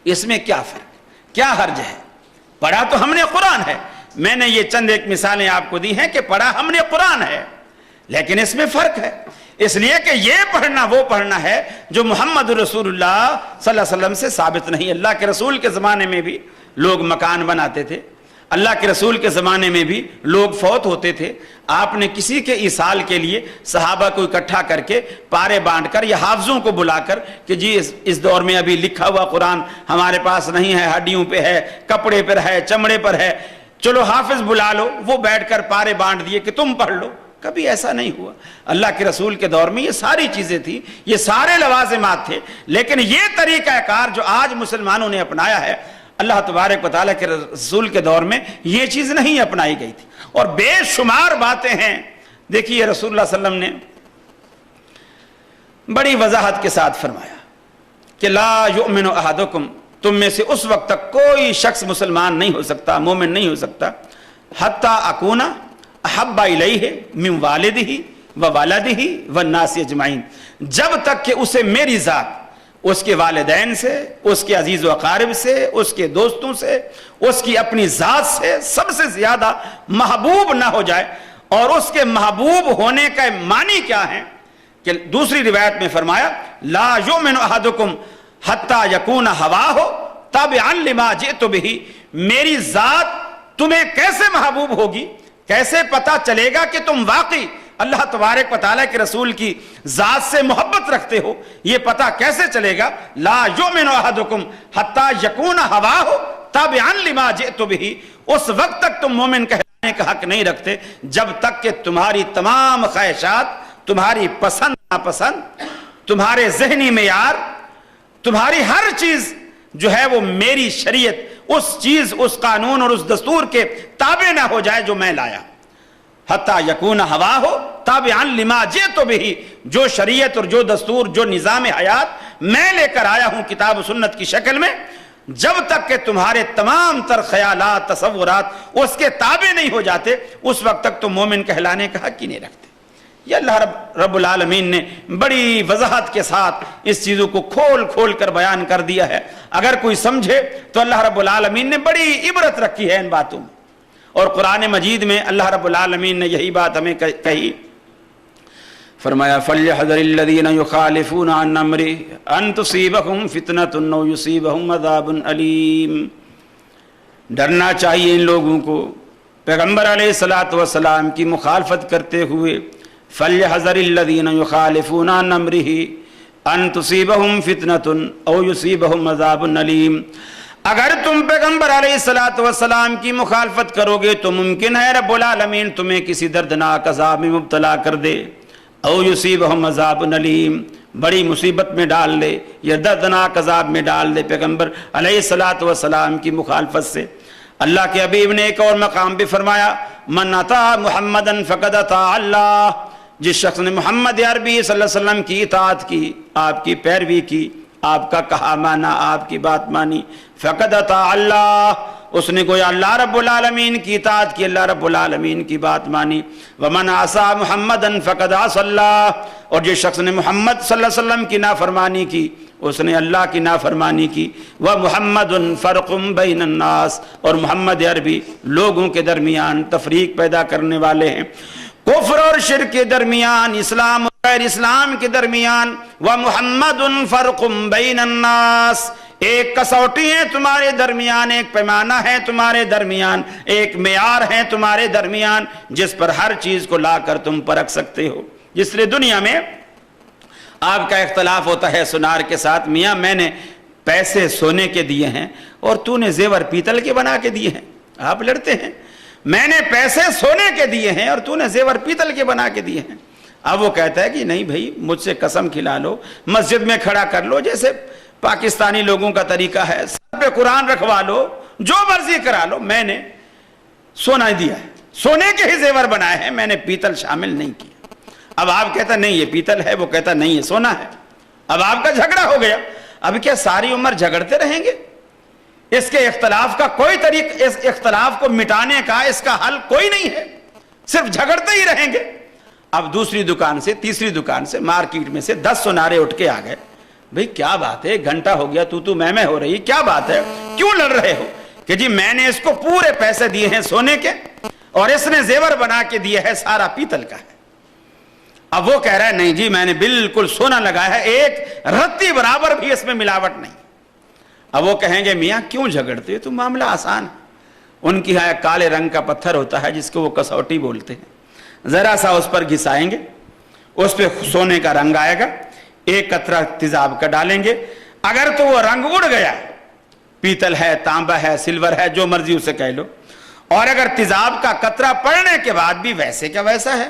اس میں کیا فرق, کیا حرج ہے؟ پڑھا تو ہم نے قرآن ہے. میں نے یہ چند ایک مثالیں آپ کو دی ہیں کہ پڑھا ہم نے قرآن ہے, لیکن اس میں فرق ہے. اس لیے کہ یہ پڑھنا وہ پڑھنا ہے جو محمد رسول اللہ صلی اللہ علیہ وسلم سے ثابت نہیں. اللہ کے رسول کے زمانے میں بھی لوگ مکان بناتے تھے, اللہ کے رسول کے زمانے میں بھی لوگ فوت ہوتے تھے. آپ نے کسی کے ایصال کے لیے صحابہ کو اکٹھا کر کے پارے بانٹ کر یا حافظوں کو بلا کر کہ جی اس دور میں ابھی لکھا ہوا قرآن ہمارے پاس نہیں ہے, ہڈیوں پہ ہے, کپڑے پر ہے, چمڑے پر ہے, چلو حافظ بلا لو, وہ بیٹھ کر پارے بانٹ دیے کہ تم پڑھ لو. کبھی ایسا نہیں ہوا. اللہ کے رسول کے دور میں یہ ساری چیزیں تھی, یہ سارے لوازمات تھے. لیکن یہ طریقہ کار جو آج مسلمانوں نے اپنایا ہے, اللہ تبارک و تعالیٰ کے رسول کے دور میں یہ چیز نہیں اپنائی گئی تھی. اور بے شمار باتیں ہیں. دیکھیے رسول اللہ صلی اللہ علیہ وسلم نے بڑی وضاحت کے ساتھ فرمایا, کہ لا یؤمن احدکم، تم میں سے اس وقت تک کوئی شخص مسلمان نہیں ہو سکتا، مومن نہیں ہو سکتا، حتی اکون احب الیہ من والدہ و والدہ والناس اجمعین، جب تک کہ اسے میری ذات اس کے والدین سے، اس کے عزیز و اقارب سے، اس کے دوستوں سے، اس کی اپنی ذات سے سب سے زیادہ محبوب نہ ہو جائے۔ اور اس کے محبوب ہونے کا معنی کیا ہے کہ دوسری روایت میں فرمایا لا یؤمن احدکم حتی یکون ہواہ تابعا لما جئت بہ، میری ذات تمہیں کیسے محبوب ہوگی، کیسے پتہ چلے گا کہ تم واقعی اللہ تبارک و تعالیٰ کے رسول کی ذات سے محبت رکھتے ہو، یہ پتہ کیسے چلے گا؟ لا یؤمن احدکم حتی یکون ہواہ تابعا لما جئت بہ، اس وقت تک تم مومن کہلانے کا حق نہیں رکھتے جب تک کہ تمہاری تمام خواہشات، تمہاری پسند ناپسند، تمہارے ذہنی معیار، تمہاری ہر چیز جو ہے وہ میری شریعت، اس چیز، اس قانون اور اس دستور کے تابع نہ ہو جائے جو میں لایا۔ حتی یکون ہواہ تابعا لما جئت بہ، جو شریعت اور جو دستور، جو نظام حیات میں لے کر آیا ہوں کتاب و سنت کی شکل میں، جب تک کہ تمہارے تمام تر خیالات، تصورات اس کے تابع نہیں ہو جاتے، اس وقت تک تم مومن کہلانے کا حق ہی نہیں رکھتے۔ یہ اللہ رب العالمین نے بڑی وضاحت کے ساتھ اس چیزوں کو کھول کھول کر بیان کر دیا ہے۔ اگر کوئی سمجھے تو اللہ رب العالمین نے بڑی عبرت رکھی ہے ان باتوں میں، اور قرآن مجید میں اللہ رب العالمین نے یہی بات ہمیں کہی، فرمایا فَلْيَحْذَرِ الَّذِينَ يُخَالِفُونَ عَنْ أَمْرِهِ أَن تُصِيبَهُمْ فِتْنَةٌ أَوْ يُصِيبَهُمْ عَذَابٌ أَلِيمٌ، ڈرنا چاہیے ان لوگوں کو پیغمبر علیہ السلام کی مخالفت کرتے ہوئے۔ فَلْيَحْذَرِ الَّذِينَ يُخَالِفُونَ عَنْ أَمْرِهِ أَن تُصِيبَهُمْ فِتْنَةٌ أَوْ يُصِيبَهُمْ عَذَابٌ أَلِيمٌ، اگر تم پیغمبر علیہ السلام کی مخالفت کرو گے تو ممکن ہے رب العالمین تمہیں کسی دردناک عذاب میں مبتلا کر دے، او یصیبہم عذاب علیم، بڑی مصیبت میں ڈال دے یا دردناک عذاب میں ڈال دے پیغمبر علیہ السلام کی مخالفت سے۔ اللہ کے حبیب نے ایک اور مقام بھی فرمایا من اطاع محمدًا فقد اطاع اللہ، جس شخص نے محمد عربی صلی اللہ علیہ وسلم کی اطاعت کی، آپ کی پیروی کی، آپ کا کہا مانا، آپ کی بات مانی، فقد اطاع اللہ، اس نے گویا اللہ رب العالمین کی اطاعت کی، اللہ رب العالمین کی بات مانی۔ ومن عصى محمدا فقد عصى اللہ، اور جس شخص نے محمد صلی اللہ علیہ وسلم کی نافرمانی کی اس نے اللہ کی نافرمانی کی۔ ومحمد فرق بین الناس، اور محمد عربی لوگوں کے درمیان تفریق پیدا کرنے والے ہیں، کفر اور شرک کے درمیان، اسلام اور غیر اسلام کے درمیان۔ ومحمد فرق بین الناس، ایک کسوٹی ہے تمہارے درمیان، ایک پیمانہ ہے تمہارے درمیان، ایک معیار ہے تمہارے درمیان جس پر ہر چیز کو لا کر تم پرکھ سکتے ہو۔ جس لیے دنیا میں آپ کا اختلاف ہوتا ہے سنار کے ساتھ، میاں میں نے پیسے سونے کے دیے ہیں اور تو نے زیور پیتل کے بنا کے دیے ہیں، آپ لڑتے ہیں۔ میں نے پیسے سونے کے دیے ہیں اور تو نے زیور پیتل کے بنا کے دیے ہیں۔ اب وہ کہتا ہے کہ نہیں بھائی مجھ سے قسم کھلا لو، مسجد میں کھڑا کر لو، جیسے پاکستانی لوگوں کا طریقہ ہے، سر پہ قرآن رکھوا لو، جو مرضی کرا لو، میں نے سونا دیا ہے، سونے کے ہی زیور بنائے ہیں، میں نے پیتل شامل نہیں کیا۔ اب آپ کہتا نہیں یہ پیتل ہے، وہ کہتا نہیں یہ سونا ہے، اب آپ کا جھگڑا ہو گیا۔ اب کیا ساری عمر جھگڑتے رہیں گے؟ اس کے اختلاف کا کوئی طریقہ، اس اختلاف کو مٹانے کا اس کا حل کوئی نہیں ہے، صرف جھگڑتے ہی رہیں گے۔ اب دوسری دکان سے، تیسری دکان سے، مارکیٹ میں سے 10 سنارے اٹھ کے آ گئے، بھئی کیا بات ہے، 1 گھنٹہ ہو گیا تو میں ہو رہی، کیا بات ہے، کیوں لڑ رہے ہو؟ کہ جی میں نے اس کو پورے پیسے دیے ہیں سونے کے اور اس نے زیور بنا کے دیا ہے سارا پیتل کا ہے۔ اب وہ کہہ رہا ہے نہیں جی میں نے بالکل سونا لگایا ہے، ایک رتی برابر بھی اس میں ملاوٹ نہیں۔ اب وہ کہیں گے میاں کیوں جھگڑتے ہو، تو معاملہ آسان ہے۔ ان کی یہاں کالے رنگ کا پتھر ہوتا ہے جس کو وہ کسوٹی بولتے ہیں، ذرا سا اس پر گھسائیں گے، اس پہ سونے کا رنگ آئے گا، 1 قطرہ تیزاب کا ڈالیں گے، اگر تو وہ رنگ اڑ گیا، پیتل ہے، تانبا ہے، سلور ہے، جو مرضی اسے کہہ لو، اور اگر تیزاب کا قطرہ پڑنے کے بعد بھی ویسے کا ویسا ہے،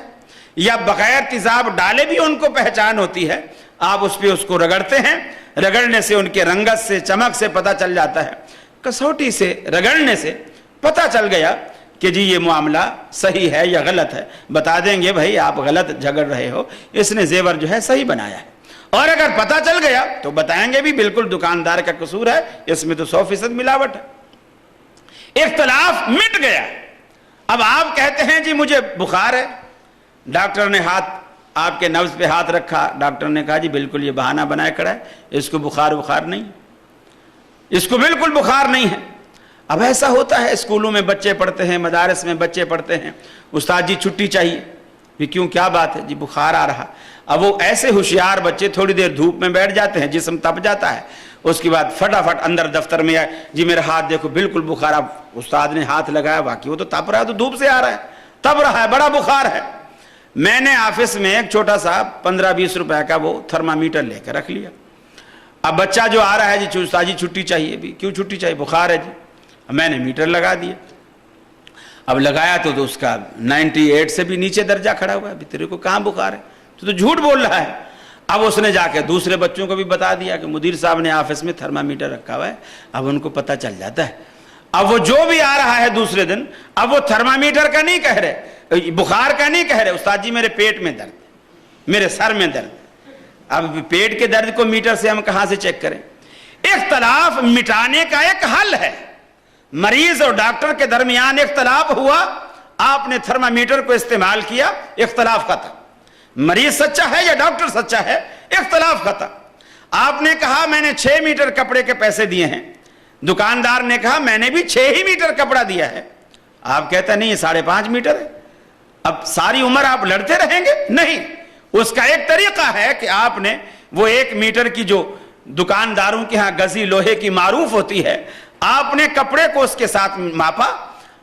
یا بغیر تیزاب ڈالے بھی ان کو پہچان ہوتی ہے، آپ اس پہ اس کو رگڑتے ہیں، رگڑنے سے ان کے رنگت سے، چمک سے پتہ چل جاتا ہے، کسوٹی سے رگڑنے سے پتہ چل گیا کہ جی یہ معاملہ صحیح ہے یا غلط ہے، بتا دیں گے بھائی آپ غلط جھگڑ رہے ہو، اس نے زیور جو ہے صحیح بنایا ہے۔ اور اگر پتہ چل گیا تو بتائیں گے بھی بالکل دکاندار کا قصور ہے، اس میں تو 100% ملاوٹ ہے۔ اختلاف مٹ گیا۔ اب آپ کہتے ہیں جی مجھے بخار ہے، ڈاکٹر نے ہاتھ آپ کے نبض پہ ہاتھ رکھا، ڈاکٹر نے کہا جی بالکل یہ بہانہ بنائے کھڑا ہے، اس کو بخار نہیں، اس کو بالکل بخار نہیں ہے۔ اب ایسا ہوتا ہے، اسکولوں میں بچے پڑھتے ہیں، مدارس میں بچے پڑھتے ہیں، استاد جی چھٹی چاہیے، بھی کیوں کیا بات ہے؟ جی بخار آ رہا۔ اب وہ ایسے ہوشیار بچے تھوڑی دیر دھوپ میں بیٹھ جاتے ہیں، جسم تپ جاتا ہے، اس کے بعد فٹافٹ اندر دفتر میں آئے، جی میرا ہاتھ دیکھو بالکل بخار۔ اب استاد نے ہاتھ لگایا، واقعی وہ تو تپ رہا ہے، تو دھوپ سے آ رہا ہے، تپ رہا ہے، بڑا بخار ہے۔ میں نے آفس میں ایک چھوٹا سا 15-20 روپے کا وہ تھرمامیٹر لے کے رکھ لیا۔ اب بچہ جو آ رہا ہے جی استاد جی چھٹی چاہیے، بھی کیوں چھٹی چاہیے؟ بخار ہے جی۔ میں نے میٹر لگا دیا، اب لگایا تو اس کا 98 سے بھی نیچے درجہ کھڑا ہوا ہے، تیرے کو کہاں بخار ہے؟ تو جھوٹ بول رہا ہے۔ اب اس نے جا کے دوسرے بچوں کو بھی بتا دیا کہ مدیر صاحب نے آفس میں تھرمامیٹر رکھا ہوا ہے، اب ان کو پتہ چل جاتا ہے۔ اب وہ جو بھی آ رہا ہے دوسرے دن، اب وہ تھرمامیٹر کا نہیں کہہ رہے، بخار کا نہیں کہہ رہے، استاد جی میرے پیٹ میں درد، میرے سر میں درد۔ اب پیٹ کے درد کو میٹر سے ہم کہاں سے چیک کریں؟ اختلاف مٹانے کا ایک حل ہے۔ مریض اور ڈاکٹر کے درمیان اختلاف ہوا، آپ نے تھرمامیٹر کو استعمال کیا، اختلاف ختم۔ مریض سچا ہے یا ڈاکٹر سچا ہے، اختلاف ختم۔ آپ نے کہا میں نے 6 میٹر کپڑے کے پیسے دیے ہیں، دکاندار نے کہا میں نے بھی 6 ہی میٹر کپڑا دیا ہے۔ آپ کہتے ہیں نہیں یہ 5.5 میٹر ہے۔ اب ساری عمر آپ لڑتے رہیں گے؟ نہیں، اس کا ایک طریقہ ہے کہ آپ نے وہ 1 میٹر کی جو دکانداروں کے ہاں گزی لوہے کی معروف ہوتی ہے، آپ نے کپڑے کو اس کے ساتھ ماپا،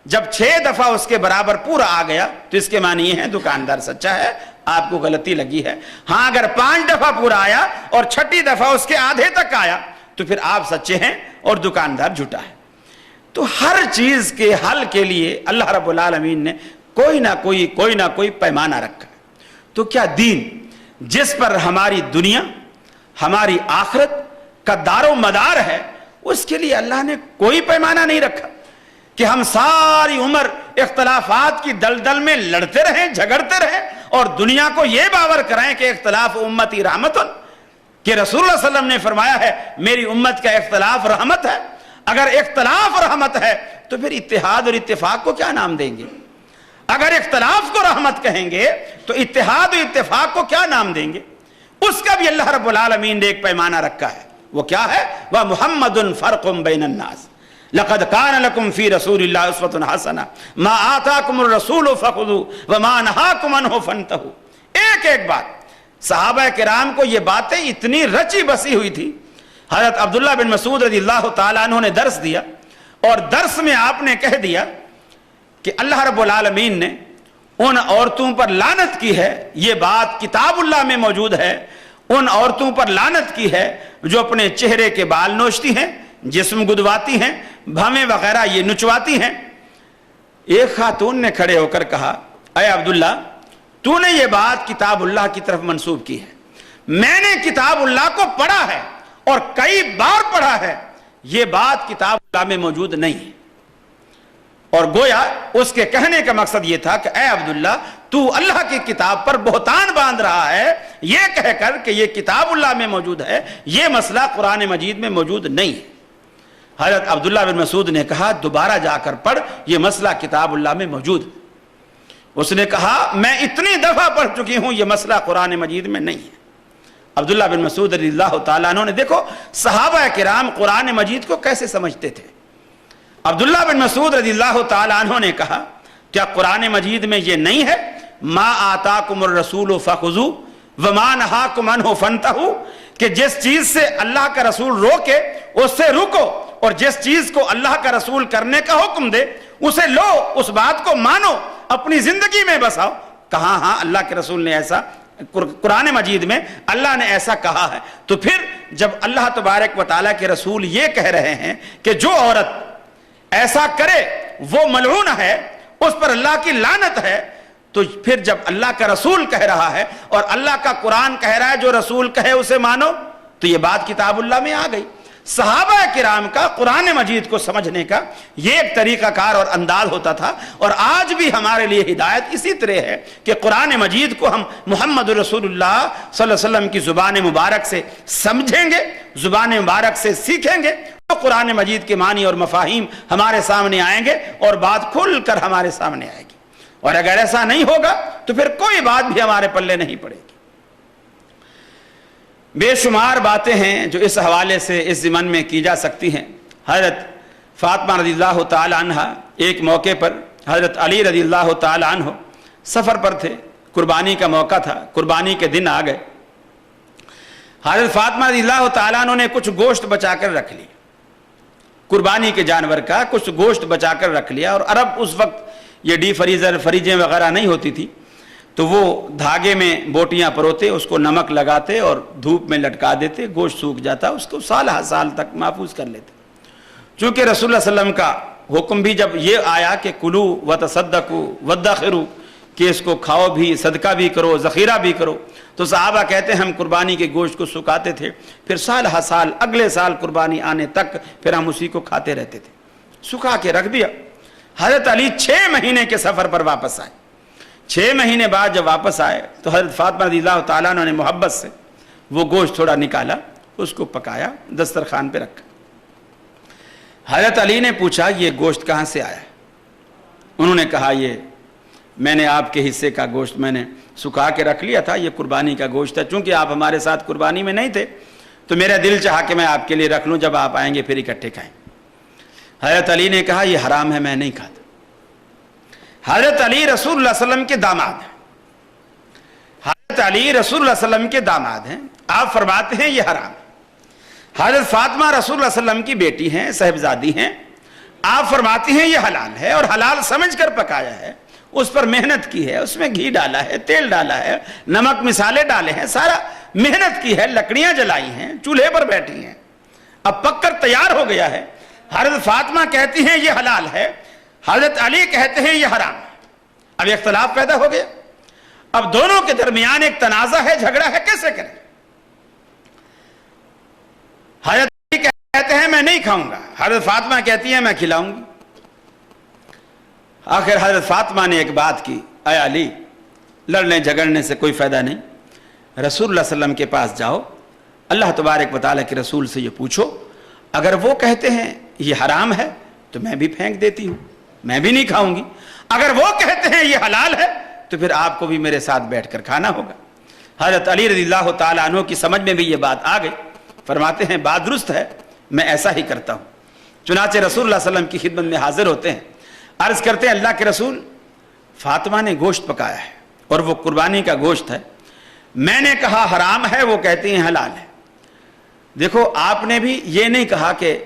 جب 6 دفعہ اس کے برابر پورا آ گیا تو اس کے معنی یہ ہے دکاندار سچا ہے، آپ کو غلطی لگی ہے۔ ہاں اگر 5 دفعہ پورا آیا اور 6ٹھی دفعہ اس کے آدھے تک آیا تو پھر آپ سچے ہیں اور دکاندار جھوٹا ہے۔ تو ہر چیز کے حل کے لیے اللہ رب العالمین نے کوئی نہ کوئی پیمانہ رکھا ہے۔ تو کیا دین جس پر ہماری دنیا، ہماری آخرت کا دار و مدار ہے، اس کے لیے اللہ نے کوئی پیمانہ نہیں رکھا کہ ہم ساری عمر اختلافات کی دلدل میں لڑتے رہیں، جھگڑتے رہیں اور دنیا کو یہ باور کرائیں کہ اختلاف امتی رحمتن، کہ رسول اللہ صلی اللہ علیہ وسلم نے فرمایا ہے میری امت کا اختلاف رحمت ہے۔ اگر اختلاف رحمت ہے تو پھر اتحاد اور اتفاق کو کیا نام دیں گے؟ اگر اختلاف کو رحمت کہیں گے تو اتحاد و اتفاق کو کیا نام دیں گے؟ اس کا بھی اللہ رب العالمین نے ایک پیمانہ رکھا ہے، وہ کیا ہے؟ وَمُحَمَّدٌ فَرْقٌ بَيْنَ النَّاسِ لَقَدْ كَانَ لَكُمْ فِي رَسُولِ اللَّهِ أُسْوَةٌ حَسَنَةٌ مَا آتَاكُمُ الرَّسُولُ فَخُذُوهُ وَمَا نَهَاكُمْ عَنْهُ فَانْتَهُوا۔ ایک بات، صحابہ کرام کو یہ باتیں اتنی رچی بسی ہوئی تھی۔ حضرت عبداللہ بن مسعود رضی اللہ تعالیٰ عنہ نے درس دیا اور درس میں آپ نے کہہ دیا کہ اللہ رب العالمین نے ان عورتوں پر لعنت کی ہے، یہ بات کتاب اللہ میں موجود ہے، ان عورتوں پر لعنت کی ہے جو اپنے چہرے کے بال نوچتی ہیں، جسم گدواتی ہیں، بھویں وغیرہ یہ نچواتی ہیں۔ ایک خاتون نے کھڑے ہو کر کہا اے عبداللہ تو نے یہ بات کتاب اللہ کی طرف منسوب کی ہے، میں نے کتاب اللہ کو پڑھا ہے اور کئی بار پڑھا ہے، یہ بات کتاب اللہ میں موجود نہیں ہے۔ اور گویا اس کے کہنے کا مقصد یہ تھا کہ اے عبداللہ تو اللہ کی کتاب پر بہتان باندھ رہا ہے یہ کہہ کر کہ یہ کتاب اللہ میں موجود ہے، یہ مسئلہ قرآن مجید میں موجود نہیں ہے۔ حضرت عبداللہ بن مسعود نے کہا دوبارہ جا کر پڑھ، یہ مسئلہ کتاب اللہ میں موجود ہے۔ اس نے کہا میں اتنی دفعہ پڑھ چکی ہوں، یہ مسئلہ قرآن مجید میں نہیں ہے۔ عبداللہ بن مسعود رضی اللہ تعالیٰ عنہ نے دیکھو صحابہ کرام قرآن مجید کو کیسے سمجھتے تھے۔ عبداللہ بن مسعود رضی اللہ تعالیٰ عنہ نے کہا کیا قرآن مجید میں یہ نہیں ہے ما آتاکم الرسول فخذوا وما نہاکم عنہ فانتہوا، کہ جس چیز سے اللہ کا رسول روکے اس سے رکو اور جس چیز کو اللہ کا رسول کرنے کا حکم دے اسے لو، اس بات کو مانو، اپنی زندگی میں بساؤ۔ کہاں ہاں اللہ کے رسول نے ایسا، قرآن مجید میں اللہ نے ایسا کہا ہے۔ تو پھر جب اللہ تبارک و تعالیٰ کے رسول یہ کہہ رہے ہیں کہ جو عورت ایسا کرے وہ ملعون ہے، اس پر اللہ کی لعنت ہے، تو پھر جب اللہ کا رسول کہہ رہا ہے اور اللہ کا قرآن کہہ رہا ہے جو رسول کہے اسے مانو، تو یہ بات کتاب اللہ میں آ گئی۔ صحابہ کرام کا قرآن مجید کو سمجھنے کا یہ ایک طریقہ کار اور انداز ہوتا تھا، اور آج بھی ہمارے لیے ہدایت اسی طرح ہے کہ قرآن مجید کو ہم محمد رسول اللہ صلی اللہ علیہ وسلم کی زبان مبارک سے سمجھیں گے، زبان مبارک سے سیکھیں گے، تو قرآن مجید کے معنی اور مفاہیم ہمارے سامنے آئیں گے اور بات کھل کر ہمارے سامنے آئے گی۔ اور اگر ایسا نہیں ہوگا تو پھر کوئی بات بھی ہمارے پلے نہیں پڑے گی۔ بے شمار باتیں ہیں جو اس حوالے سے اس ضمن میں کی جا سکتی ہیں۔ حضرت فاطمہ رضی اللہ تعالی عنہ ایک موقع پر حضرت علی رضی اللہ تعالی عنہ سفر پر تھے، قربانی کا موقع تھا، قربانی کے دن آ گئے۔ حضرت فاطمہ رضی اللہ تعالی عنہ نے کچھ گوشت بچا کر رکھ لی، قربانی کے جانور کا کچھ گوشت بچا کر رکھ لیا، اور عرب اس وقت یہ ڈی فریزر فریجیں وغیرہ نہیں ہوتی تھی، تو وہ دھاگے میں بوٹیاں پروتے، اس کو نمک لگاتے اور دھوپ میں لٹکا دیتے، گوشت سوکھ جاتا، اس کو سال ہر سال تک محفوظ کر لیتے۔ چونکہ رسول اللہ صلی اللہ علیہ وسلم کا حکم بھی جب یہ آیا کہ کلو وتصدقوا وادخروا، کہ اس کو کھاؤ بھی، صدقہ بھی کرو، ذخیرہ بھی کرو، تو صحابہ کہتے ہیں ہم قربانی کے گوشت کو سکھاتے تھے، پھر سال ہر سال اگلے سال قربانی آنے تک پھر ہم اسی کو کھاتے رہتے تھے، سکھا کے رکھ دیا۔ حضرت علی 6 مہینے کے سفر پر واپس آئے۔ 6 مہینے بعد جب واپس آئے تو حضرت فاطمہ رضی اللہ تعالیٰ عنہ نے محبت سے وہ گوشت تھوڑا نکالا، اس کو پکایا، دسترخوان پہ رکھا۔ حضرت علی نے پوچھا یہ گوشت کہاں سے آیا؟ انہوں نے کہا یہ میں نے آپ کے حصے کا گوشت میں نے سکھا کے رکھ لیا تھا، یہ قربانی کا گوشت ہے، چونکہ آپ ہمارے ساتھ قربانی میں نہیں تھے تو میرا دل چاہا کہ میں آپ کے لیے رکھ لوں، جب آپ آئیں گے پھر اکٹھے کھائیں۔ حضرت علی نے کہا یہ حرام ہے، میں نہیں کھاتا۔ حضرت علی رسول اللہ صلی اللہ علیہ وسلم کے داماد ہیں، حضرت علی رسول اللہ صلی اللہ علیہ وسلم کے داماد ہیں، آپ فرماتے ہیں یہ حرام ہے۔ حضرت فاطمہ رسول اللہ صلی اللہ علیہ وسلم کی بیٹی ہیں، صاحبزادی ہیں، آپ فرماتی ہیں یہ حلال ہے، اور حلال سمجھ کر پکایا ہے، اس پر محنت کی ہے، اس میں گھی ڈالا ہے، تیل ڈالا ہے، نمک مسالے ڈالے ہیں، سارا محنت کی ہے، لکڑیاں جلائی ہیں، چولہے پر بیٹھی ہیں، اب پک کر تیار ہو گیا ہے۔ حضرت فاطمہ کہتی ہیں یہ حلال ہے، حضرت علی کہتے ہیں یہ حرام ہے۔ اب اختلاف پیدا ہو گیا، اب دونوں کے درمیان ایک تنازع ہے، جھگڑا ہے، کیسے کریں؟ حضرت علی کہتے ہیں میں نہیں کھاؤں گا، حضرت فاطمہ کہتی ہیں میں کھلاؤں گی۔ آخر حضرت فاطمہ نے ایک بات کی، اے علی لڑنے جھگڑنے سے کوئی فائدہ نہیں، رسول اللہ صلی اللہ علیہ وسلم کے پاس جاؤ، اللہ تبارک و تعالیٰ کے رسول سے یہ پوچھو، اگر وہ کہتے ہیں یہ حرام ہے تو میں بھی پھینک دیتی ہوں، میں بھی نہیں کھاؤں گی، اگر وہ کہتے ہیں یہ حلال ہے تو پھر آپ کو بھی میرے ساتھ بیٹھ کر کھانا ہوگا۔ حضرت علی رضی اللہ تعالیٰ عنہ کی سمجھ میں بھی یہ بات آ گئی، فرماتے ہیں بات درست ہے، میں ایسا ہی کرتا ہوں۔ چنانچہ رسول اللہ صلی اللہ علیہ وسلم کی خدمت میں حاضر ہوتے ہیں، عرض کرتے ہیں اللہ کے رسول فاطمہ نے گوشت پکایا ہے اور وہ قربانی کا گوشت ہے، میں نے کہا حرام ہے، وہ کہتے ہیں حلال ہے۔ دیکھو آپ نے بھی یہ نہیں کہا کہ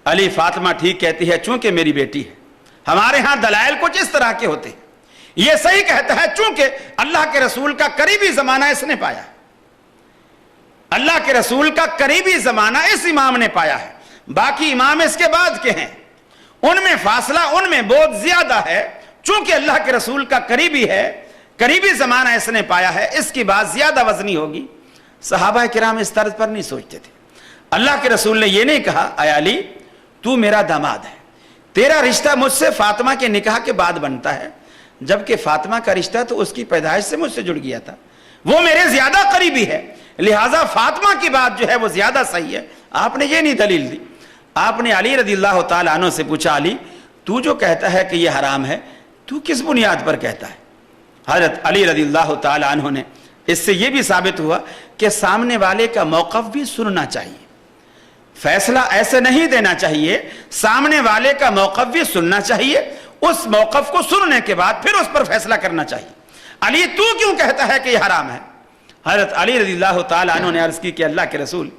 علی فاطمہ ٹھیک کہتی ہے چونکہ میری بیٹی ہے، ہمارے ہاں دلائل کچھ اس طرح کے ہوتے ہیں، یہ صحیح کہتا ہے چونکہ اللہ کے رسول کا قریبی زمانہ اس نے پایا ہے، اللہ کے رسول کا قریبی زمانہ اس امام نے پایا ہے، باقی امام اس کے بعد کے ہیں، ان میں فاصلہ، ان میں بہت زیادہ ہے، چونکہ اللہ کے رسول کا قریبی ہے، قریبی زمانہ اس نے پایا ہے، اس کی بات زیادہ وزنی ہوگی۔ صحابہ کرام اس طرز پر نہیں سوچتے تھے۔ اللہ کے رسول نے یہ نہیں کہا اے علی تو میرا داماد ہے، تیرا رشتہ مجھ سے فاطمہ کے نکاح کے بعد بنتا ہے، جبکہ فاطمہ کا رشتہ تو اس کی پیدائش سے مجھ سے جڑ گیا تھا، وہ میرے زیادہ قریبی ہے، لہٰذا فاطمہ کی بات جو ہے وہ زیادہ صحیح ہے۔ آپ نے یہ نہیں دلیل دی، آپ نے علی رضی اللہ تعالیٰ عنہ سے پوچھا علی تو جو کہتا ہے کہ یہ حرام ہے تو کس بنیاد پر کہتا ہے؟ حضرت علی رضی اللہ تعالیٰ عنہ نے اس سے یہ بھی ثابت ہوا کہ سامنے والے کا موقف بھی سننا چاہیے، فیصلہ ایسے نہیں دینا چاہیے، سامنے والے کا موقف بھی سننا چاہیے، اس موقف کو سننے کے بعد پھر اس پر فیصلہ کرنا چاہیے۔ علی تو کیوں کہتا ہے کہ یہ حرام ہے؟ حضرت علی رضی اللہ تعالیٰ عنہ نے عرض کی کہ اللہ کے رسول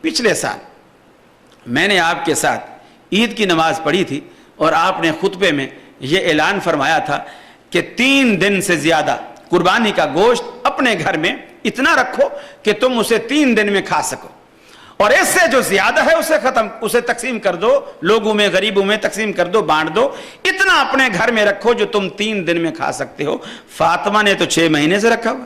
پچھلے سال میں نے آپ کے ساتھ عید کی نماز پڑھی تھی اور آپ نے خطبے میں یہ اعلان فرمایا تھا کہ 3 دن سے زیادہ قربانی کا گوشت اپنے گھر میں اتنا رکھو کہ تم اسے 3 دن میں کھا سکو، اور اس سے جو زیادہ ہے اسے تقسیم کر دو، لوگوں میں غریبوں میں تقسیم کر دو، بانٹ دو، اتنا اپنے گھر میں رکھو جو تم 3 دن میں کھا سکتے ہو۔ فاطمہ نے تو 6 مہینے سے رکھا ہوا،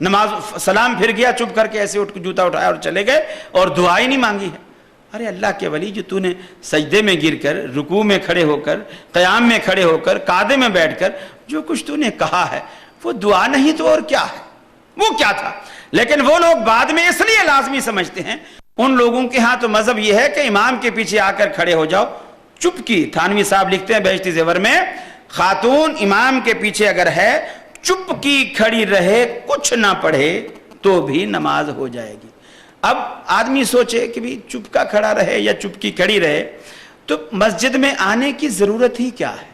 نماز سلام پھر گیا چپ کر کے ایسے اٹھ کے جوتا اٹھایا اور چلے گئے اور دعا ہی نہیں مانگی ہے. ارے اللہ کے ولی، جو تو نے سجدے میں گر کر، رکوع میں کھڑے ہو کر، قیام میں کھڑے ہو کر، قعدے میں بیٹھ کر جو کچھ تو نے کہا ہے وہ دعا نہیں تو اور کیا ہے؟ وہ کیا تھا؟ لیکن وہ لوگ بعد میں اس لیے لازمی سمجھتے ہیں. ان لوگوں کے ہاں تو مذہب یہ ہے کہ امام کے پیچھے آ کر کھڑے ہو جاؤ. چپکی، تھانوی صاحب لکھتے ہیں بہشتی زیور میں، خاتون امام کے پیچھے اگر ہے چپکی کھڑی رہے، کچھ نہ پڑھے تو بھی نماز ہو جائے گی. اب آدمی سوچے کہ بھی چپکا کھڑا رہے یا چپکی کھڑی رہے تو مسجد میں آنے کی ضرورت ہی کیا ہے؟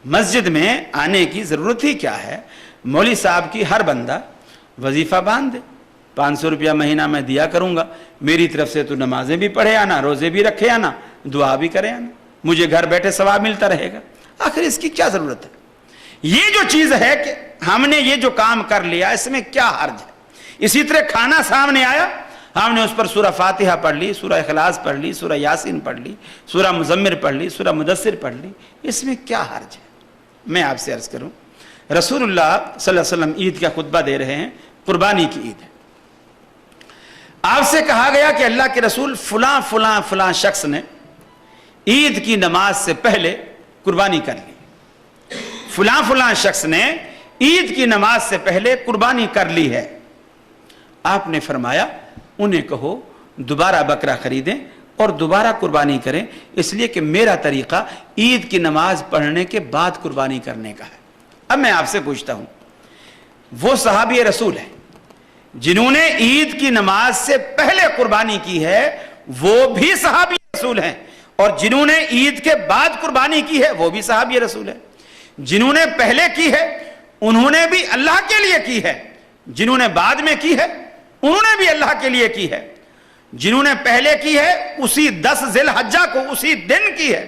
مسجد میں آنے کی ضرورت ہی کیا ہے؟ مولوی صاحب کی ہر بندہ وظیفہ باندھ دے، 500 روپیہ مہینہ میں دیا کروں گا، میری طرف سے تو نمازیں بھی پڑھے آنا، روزے بھی رکھے آنا، دعا بھی کرے آنا، مجھے گھر بیٹھے ثواب ملتا رہے گا. آخر اس کی کیا ضرورت ہے؟ یہ جو چیز ہے کہ ہم نے یہ جو کام کر لیا اس میں کیا حرج ہے؟ اسی طرح کھانا سامنے آیا، ہم نے اس پر سورہ فاتحہ پڑھ لی، سورہ اخلاص پڑھ لی، سورہ یاسین پڑھ لی، سورہ مزمر پڑھ لی، سورہ مدثر پڑھ لی، اس میں کیا حرج ہے؟ میں آپ سے عرض کروں، رسول اللہ صلی اللہ علیہ وسلم عید کا خطبہ دے رہے ہیں، قربانی کی عید ہے. آپ سے کہا گیا کہ اللہ کے رسول فلاں فلاں فلاں شخص نے عید کی نماز سے پہلے قربانی کر لی، فلاں فلاں شخص نے عید کی نماز سے پہلے قربانی کر لی ہے. آپ نے فرمایا انہیں کہو دوبارہ بکرا خریدیں اور دوبارہ قربانی کریں، اس لیے کہ میرا طریقہ عید کی نماز پڑھنے کے بعد قربانی کرنے کا ہے. اب میں آپ سے پوچھتا ہوں، وہ صحابی رسول ہیں جنہوں نے عید کی نماز سے پہلے قربانی کی ہے وہ بھی صحابی رسول ہیں، اور جنہوں نے عید کے بعد قربانی کی ہے وہ بھی صحابی رسول ہیں. جنہوں نے پہلے کی ہے انہوں نے بھی اللہ کے لیے کی ہے، جنہوں نے بعد میں کی ہے انہوں نے بھی اللہ کے لیے کی ہے. جنہوں نے پہلے کی ہے اسی 10 ذی الحجہ کو اسی دن کی ہے،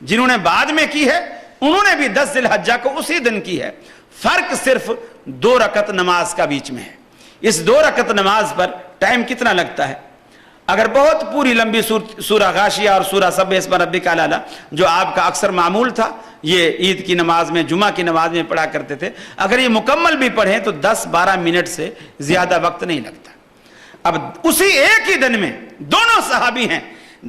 جنہوں نے بعد میں کی ہے انہوں نے بھی 10 ذی الحجہ کو اسی دن کی ہے. فرق صرف 2 رکعت نماز کا بیچ میں ہے. اس 2 رکعت نماز پر ٹائم کتنا لگتا ہے؟ اگر بہت پوری لمبی سورہ غاشیہ اور سورہ سبح اسم ربک الاعلی جو آپ کا اکثر معمول تھا، یہ عید کی نماز میں، جمعہ کی نماز میں پڑھا کرتے تھے، اگر یہ مکمل بھی پڑھیں تو 10-12 منٹ سے زیادہ وقت نہیں لگتا. اب اسی ایک ہی دن میں دونوں صحابی ہیں،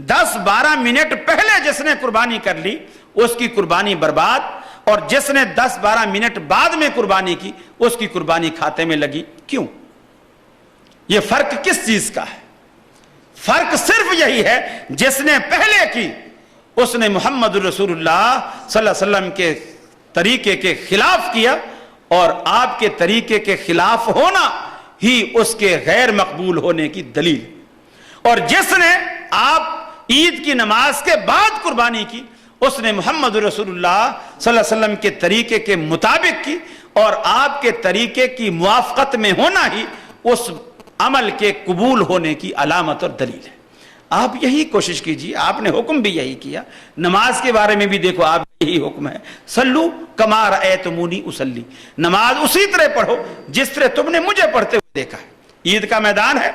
10-12 منٹ پہلے جس نے قربانی کر لی اس کی قربانی برباد، اور جس نے 10-12 منٹ بعد میں قربانی کی اس کی قربانی کھاتے میں لگی. کیوں؟ یہ فرق کس چیز کا ہے؟ فرق صرف یہی ہے، جس نے پہلے کی اس نے محمد رسول اللہ صلی اللہ علیہ وسلم کے طریقے کے خلاف کیا، اور آپ کے طریقے کے خلاف ہونا ہی اس کے غیر مقبول ہونے کی دلیل. اور جس نے آپ عید کی نماز کے بعد قربانی کی اس نے محمد رسول اللہ صلی اللہ علیہ وسلم کے طریقے کے مطابق کی، اور آپ کے طریقے کی موافقت میں ہونا ہی اس عمل کے قبول ہونے کی علامت اور دلیل ہے. آپ یہی کوشش کیجیے، آپ نے حکم بھی یہی کیا. نماز کے بارے میں بھی دیکھو آپ یہی حکم ہے، صلو کما رأیتمونی اصلی، نماز اسی طرح پڑھو جس طرح تم نے مجھے پڑھتے ہوئے دیکھا ہے. عید کا میدان ہے،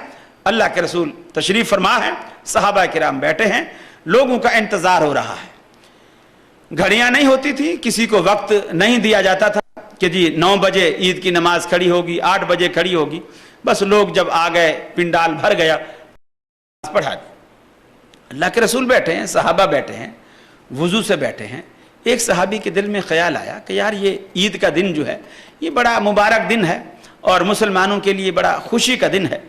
اللہ کے رسول تشریف فرما ہے، صحابہ کرام بیٹھے ہیں، لوگوں کا انتظار ہو رہا ہے. گھڑیاں نہیں ہوتی تھی، کسی کو وقت نہیں دیا جاتا تھا کہ جی 9 بجے عید کی نماز کھڑی ہوگی، 8 بجے کھڑی ہوگی. بس لوگ جب آ گئے، پنڈال بھر گیا، پڑھا دی. اللہ کے رسول بیٹھے ہیں، صحابہ بیٹھے ہیں، وضو سے بیٹھے ہیں. ایک صحابی کے دل میں خیال آیا کہ یار یہ عید کا دن جو ہے یہ بڑا مبارک دن ہے اور مسلمانوں کے لیے بڑا خوشی کا دن ہے،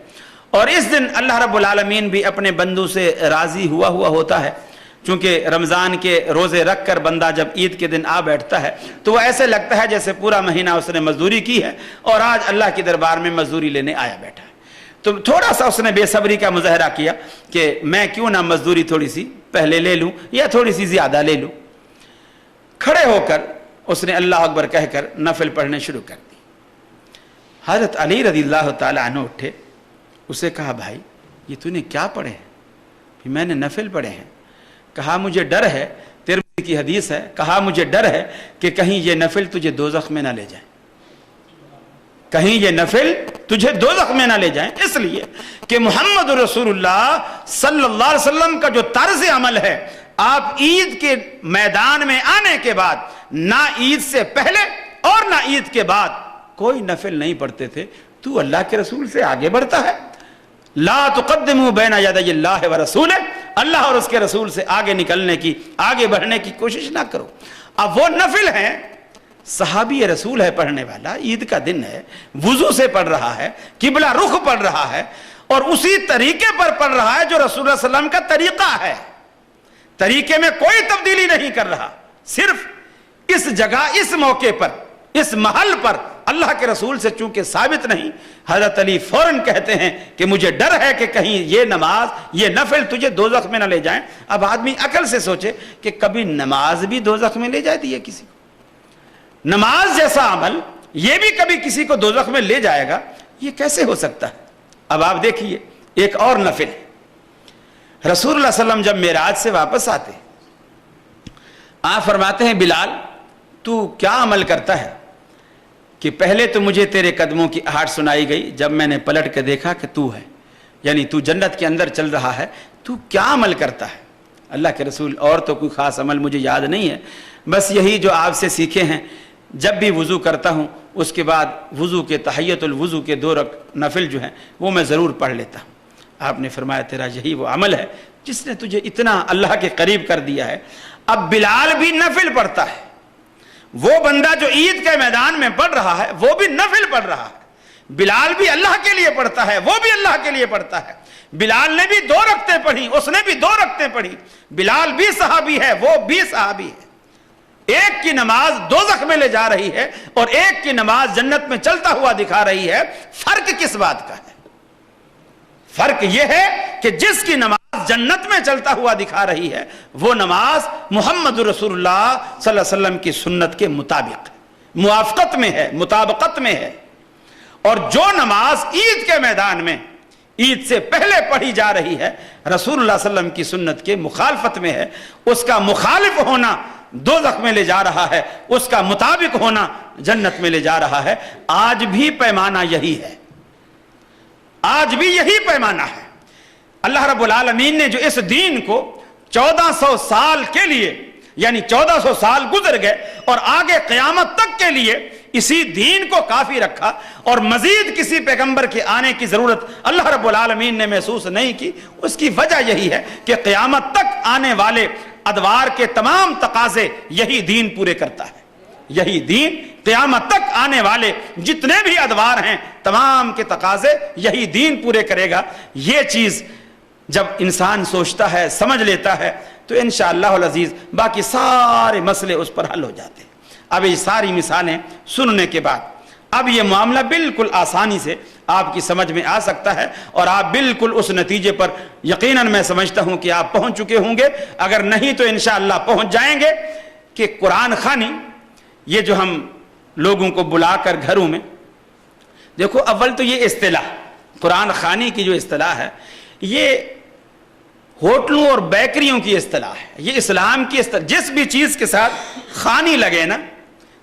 اور اس دن اللہ رب العالمین بھی اپنے بندوں سے راضی ہوا ہوتا ہے. چونکہ رمضان کے روزے رکھ کر بندہ جب عید کے دن آ بیٹھتا ہے تو وہ ایسے لگتا ہے جیسے پورا مہینہ اس نے مزدوری کی ہے اور آج اللہ کے دربار میں مزدوری لینے آیا بیٹھا ہے. تو تھوڑا سا اس نے بے صبری کا مظاہرہ کیا کہ میں کیوں نہ مزدوری تھوڑی سی پہلے لے لوں یا تھوڑی سی زیادہ لے لوں. کھڑے ہو کر اس نے اللہ اکبر کہہ کر نفل پڑھنے شروع کر دی. حضرت علی رضی اللہ تعالی عنہ اٹھے، اسے کہا بھائی یہ تو نے کیا پڑھے ہیں؟ میں نے نفل پڑھے ہیں. کہا مجھے ڈر ہے، ترمذی کی حدیث ہے، کہا مجھے ڈر ہے کہ کہیں یہ نفل تجھے دوزخ میں نہ لے جائیں، کہیں یہ نفل تجھے دوزخ میں نہ لے جائیں. اس لیے کہ محمد رسول اللہ صلی اللہ علیہ وسلم کا جو طرز عمل ہے، آپ عید کے میدان میں آنے کے بعد نہ عید سے پہلے اور نہ عید کے بعد کوئی نفل نہیں پڑھتے تھے، تو اللہ کے رسول سے آگے بڑھتا ہے. لا تقدموا بین یدی اللہ ورسولہ، اللہ اور اس کے رسول سے آگے نکلنے کی، آگے بڑھنے کی کوشش نہ کرو. اب وہ نفل ہیں، صحابی رسول ہے پڑھنے والا، عید کا دن ہے، وضو سے پڑھ رہا ہے، قبلہ رخ پڑھ رہا ہے، اور اسی طریقے پر پڑھ رہا ہے جو رسول اللہ صلی اللہ علیہ وسلم کا طریقہ ہے. طریقے میں کوئی تبدیلی نہیں کر رہا، صرف اس جگہ، اس موقع پر، اس محل پر اللہ کے رسول سے چونکہ ثابت نہیں، حضرت علی فوراً کہتے ہیں کہ مجھے ڈر ہے کہ کہیں یہ نماز، یہ نفل تجھے دوزخ میں نہ لے جائیں. اب آدمی عقل سے سوچے کہ کبھی نماز بھی دوزخ میں لے جاتی ہے کسی کو؟ نماز جیسا عمل یہ بھی کبھی کسی کو دوزخ میں لے جائے گا؟ یہ کیسے ہو سکتا ہے؟ اب آپ دیکھیے ایک اور نفل. رسول اللہ صلی اللہ علیہ وسلم جب معراج سے واپس آتے، آپ فرماتے ہیں بلال تو کیا عمل کرتا ہے کہ پہلے تو مجھے تیرے قدموں کی آہٹ سنائی گئی، جب میں نے پلٹ کے دیکھا کہ تو ہے، یعنی تو جنت کے اندر چل رہا ہے، تو کیا عمل کرتا ہے؟ اللہ کے رسول اور تو کوئی خاص عمل مجھے یاد نہیں ہے، بس یہی جو آپ سے سیکھے ہیں، جب بھی وضو کرتا ہوں اس کے بعد وضو کے تحیت الوضو کے 2 نفل جو ہیں وہ میں ضرور پڑھ لیتا ہوں. آپ نے فرمایا تیرا یہی وہ عمل ہے جس نے تجھے اتنا اللہ کے قریب کر دیا ہے. اب بلال بھی نفل پڑھتا ہے، وہ بندہ جو عید کے میدان میں پڑھ رہا ہے وہ بھی نفل پڑھ رہا ہے. بلال بھی اللہ کے لیے پڑھتا ہے، وہ بھی اللہ کے لیے پڑھتا ہے. بلال نے بھی 2 رکعتیں پڑھی، اس نے بھی 2 رکعتیں پڑھی. بلال بھی صحابی ہے، وہ بھی صحابی ہے. ایک کی نماز دوزخ میں لے جا رہی ہے اور ایک کی نماز جنت میں چلتا ہوا دکھا رہی ہے. فرق کس بات کا ہے؟ فرق یہ ہے کہ جس کی نماز جنت میں چلتا ہوا دکھا رہی ہے وہ نماز محمد رسول اللہ صلی اللہ علیہ وسلم کی سنت کے مطابق موافقت میں ہے، مطابقت میں ہے. اور جو نماز عید کے میدان میں عید سے پہلے پڑھی جا رہی ہے رسول اللہ صلی اللہ علیہ وسلم کی سنت کے مخالفت میں ہے، اس کا مخالف ہونا دوزخ میں لے جا رہا ہے، اس کا مطابق ہونا جنت میں لے جا رہا ہے. آج بھی پیمانہ یہی ہے، آج بھی یہی پیمانہ ہے. اللہ رب العالمین نے جو اس دین کو 1400 سال کے لیے، یعنی 1400 سال گزر گئے اور آگے قیامت تک کے لیے اسی دین کو کافی رکھا اور مزید کسی پیغمبر کے آنے کی ضرورت اللہ رب العالمین نے محسوس نہیں کی، اس کی وجہ یہی ہے کہ قیامت تک آنے والے ادوار کے تمام تقاضے یہی دین پورے کرتا ہے. یہی دین قیامت تک آنے والے جتنے بھی ادوار ہیں تمام کے تقاضے یہی دین پورے کرے گا. یہ چیز جب انسان سوچتا ہے، سمجھ لیتا ہے، تو انشاءاللہ العزیز باقی سارے مسئلے اس پر حل ہو جاتے ہیں. اب یہ ساری مثالیں سننے کے بعد اب یہ معاملہ بالکل آسانی سے آپ کی سمجھ میں آ سکتا ہے اور آپ بالکل اس نتیجے پر یقیناً میں سمجھتا ہوں کہ آپ پہنچ چکے ہوں گے، اگر نہیں تو انشاءاللہ پہنچ جائیں گے، کہ قرآن خوانی یہ جو ہم لوگوں کو بلا کر گھروں میں، دیکھو اول تو یہ اصطلاح قرآن خوانی کی جو اصطلاح ہے یہ ہوٹلوں اور بیکریوں کی اصطلاح ہے، یہ اسلام کی اصطلاح. جس بھی چیز کے ساتھ خوانی لگے نا،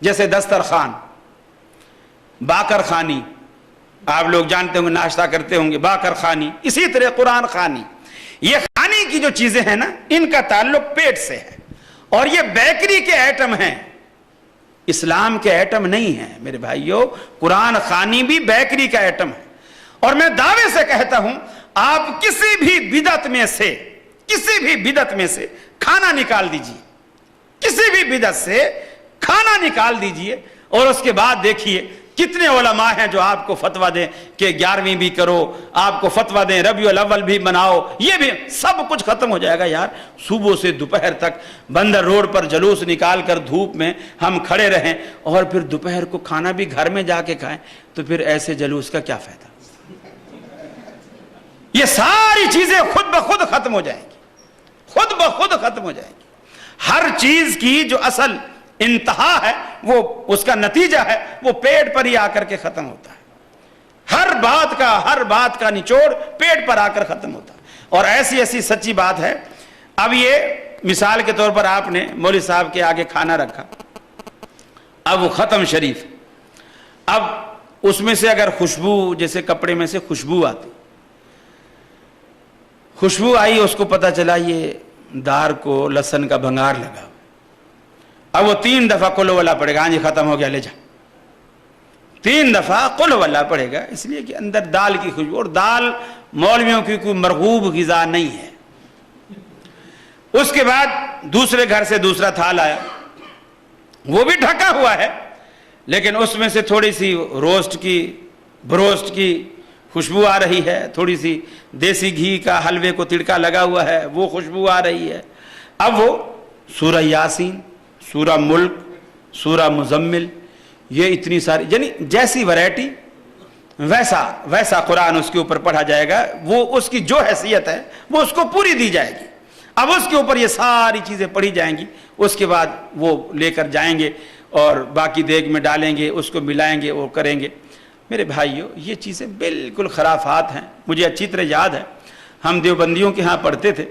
جیسے دسترخوان، باقر خوانی، آپ لوگ جانتے ہوں گے، ناشتہ کرتے ہوں گے باقر خوانی، اسی طرح قرآن خوانی. یہ خوانی کی جو چیزیں ہیں نا ان کا تعلق پیٹ سے ہے، اور یہ بیکری کے آئٹم ہیں، اسلام کے آئٹم نہیں ہیں میرے بھائیو. قرآن خوانی بھی بیکری کا آئٹم ہے. اور میں دعوے سے کہتا ہوں آپ کسی بھی بدعت میں سے کھانا نکال دیجئے، کسی بھی بدعت سے کھانا نکال دیجئے، اور اس کے بعد دیکھیے کتنے علماء ہیں جو آپ کو فتویٰ دیں کہ 11ویں بھی کرو، آپ کو فتویٰ دیں ربیع الاول بھی مناؤ، یہ بھی سب کچھ ختم ہو جائے گا. یار صبح سے دوپہر تک بندر روڈ پر جلوس نکال کر دھوپ میں ہم کھڑے رہیں اور پھر دوپہر کو کھانا بھی گھر میں جا کے کھائیں، تو پھر ایسے جلوس کا کیا فائدہ؟ یہ ساری چیزیں خود بخود ختم ہو جائیں گی، خود بخود ختم ہو جائیں گی. ہر چیز کی جو اصل انتہا ہے، وہ اس کا نتیجہ ہے، وہ پیٹ پر ہی آ کر کے ختم ہوتا ہے. ہر بات کا نچوڑ پیٹ پر آ کر ختم ہوتا ہے. اور ایسی سچی بات ہے. اب یہ مثال کے طور پر آپ نے مولوی صاحب کے آگے کھانا رکھا، اب وہ ختم شریف، اب اس میں سے اگر خوشبو، جیسے کپڑے میں سے خوشبو آتی، خوشبو آئی، اس کو پتا چلا یہ دار کو لہسن کا بھنگار لگا، اب وہ 3 دفعہ کلو والا پڑے گا، ہاں جی ختم ہو گیا لے جا. 3 دفعہ قل واللہ پڑھے گا، اس لیے کہ اندر دال کی خوشبو، اور دال مولویوں کی کوئی مرغوب غذا نہیں ہے۔ اس کے بعد دوسرے گھر سے دوسرا تھال آیا، وہ بھی ڈھکا ہوا ہے، لیکن اس میں سے تھوڑی سی بروسٹ کی خوشبو آ رہی ہے، تھوڑی سی دیسی گھی کا حلوے کو تڑکا لگا ہوا ہے، وہ خوشبو آ رہی ہے۔ اب وہ سورہ یاسین، سورہ ملک، سورہ مزمل، یہ اتنی ساری، یعنی جیسی ورائٹی ویسا قرآن اس کے اوپر پڑھا جائے گا، وہ اس کی جو حیثیت ہے وہ اس کو پوری دی جائے گی۔ اب اس کے اوپر یہ ساری چیزیں پڑھی جائیں گی، اس کے بعد وہ لے کر جائیں گے اور باقی دیگ میں ڈالیں گے، اس کو ملائیں گے، وہ کریں گے۔ میرے بھائیو، یہ چیزیں بالکل خرافات ہیں۔ مجھے اچھی طرح یاد ہے، ہم دیوبندیوں کے ہاں پڑھتے تھے،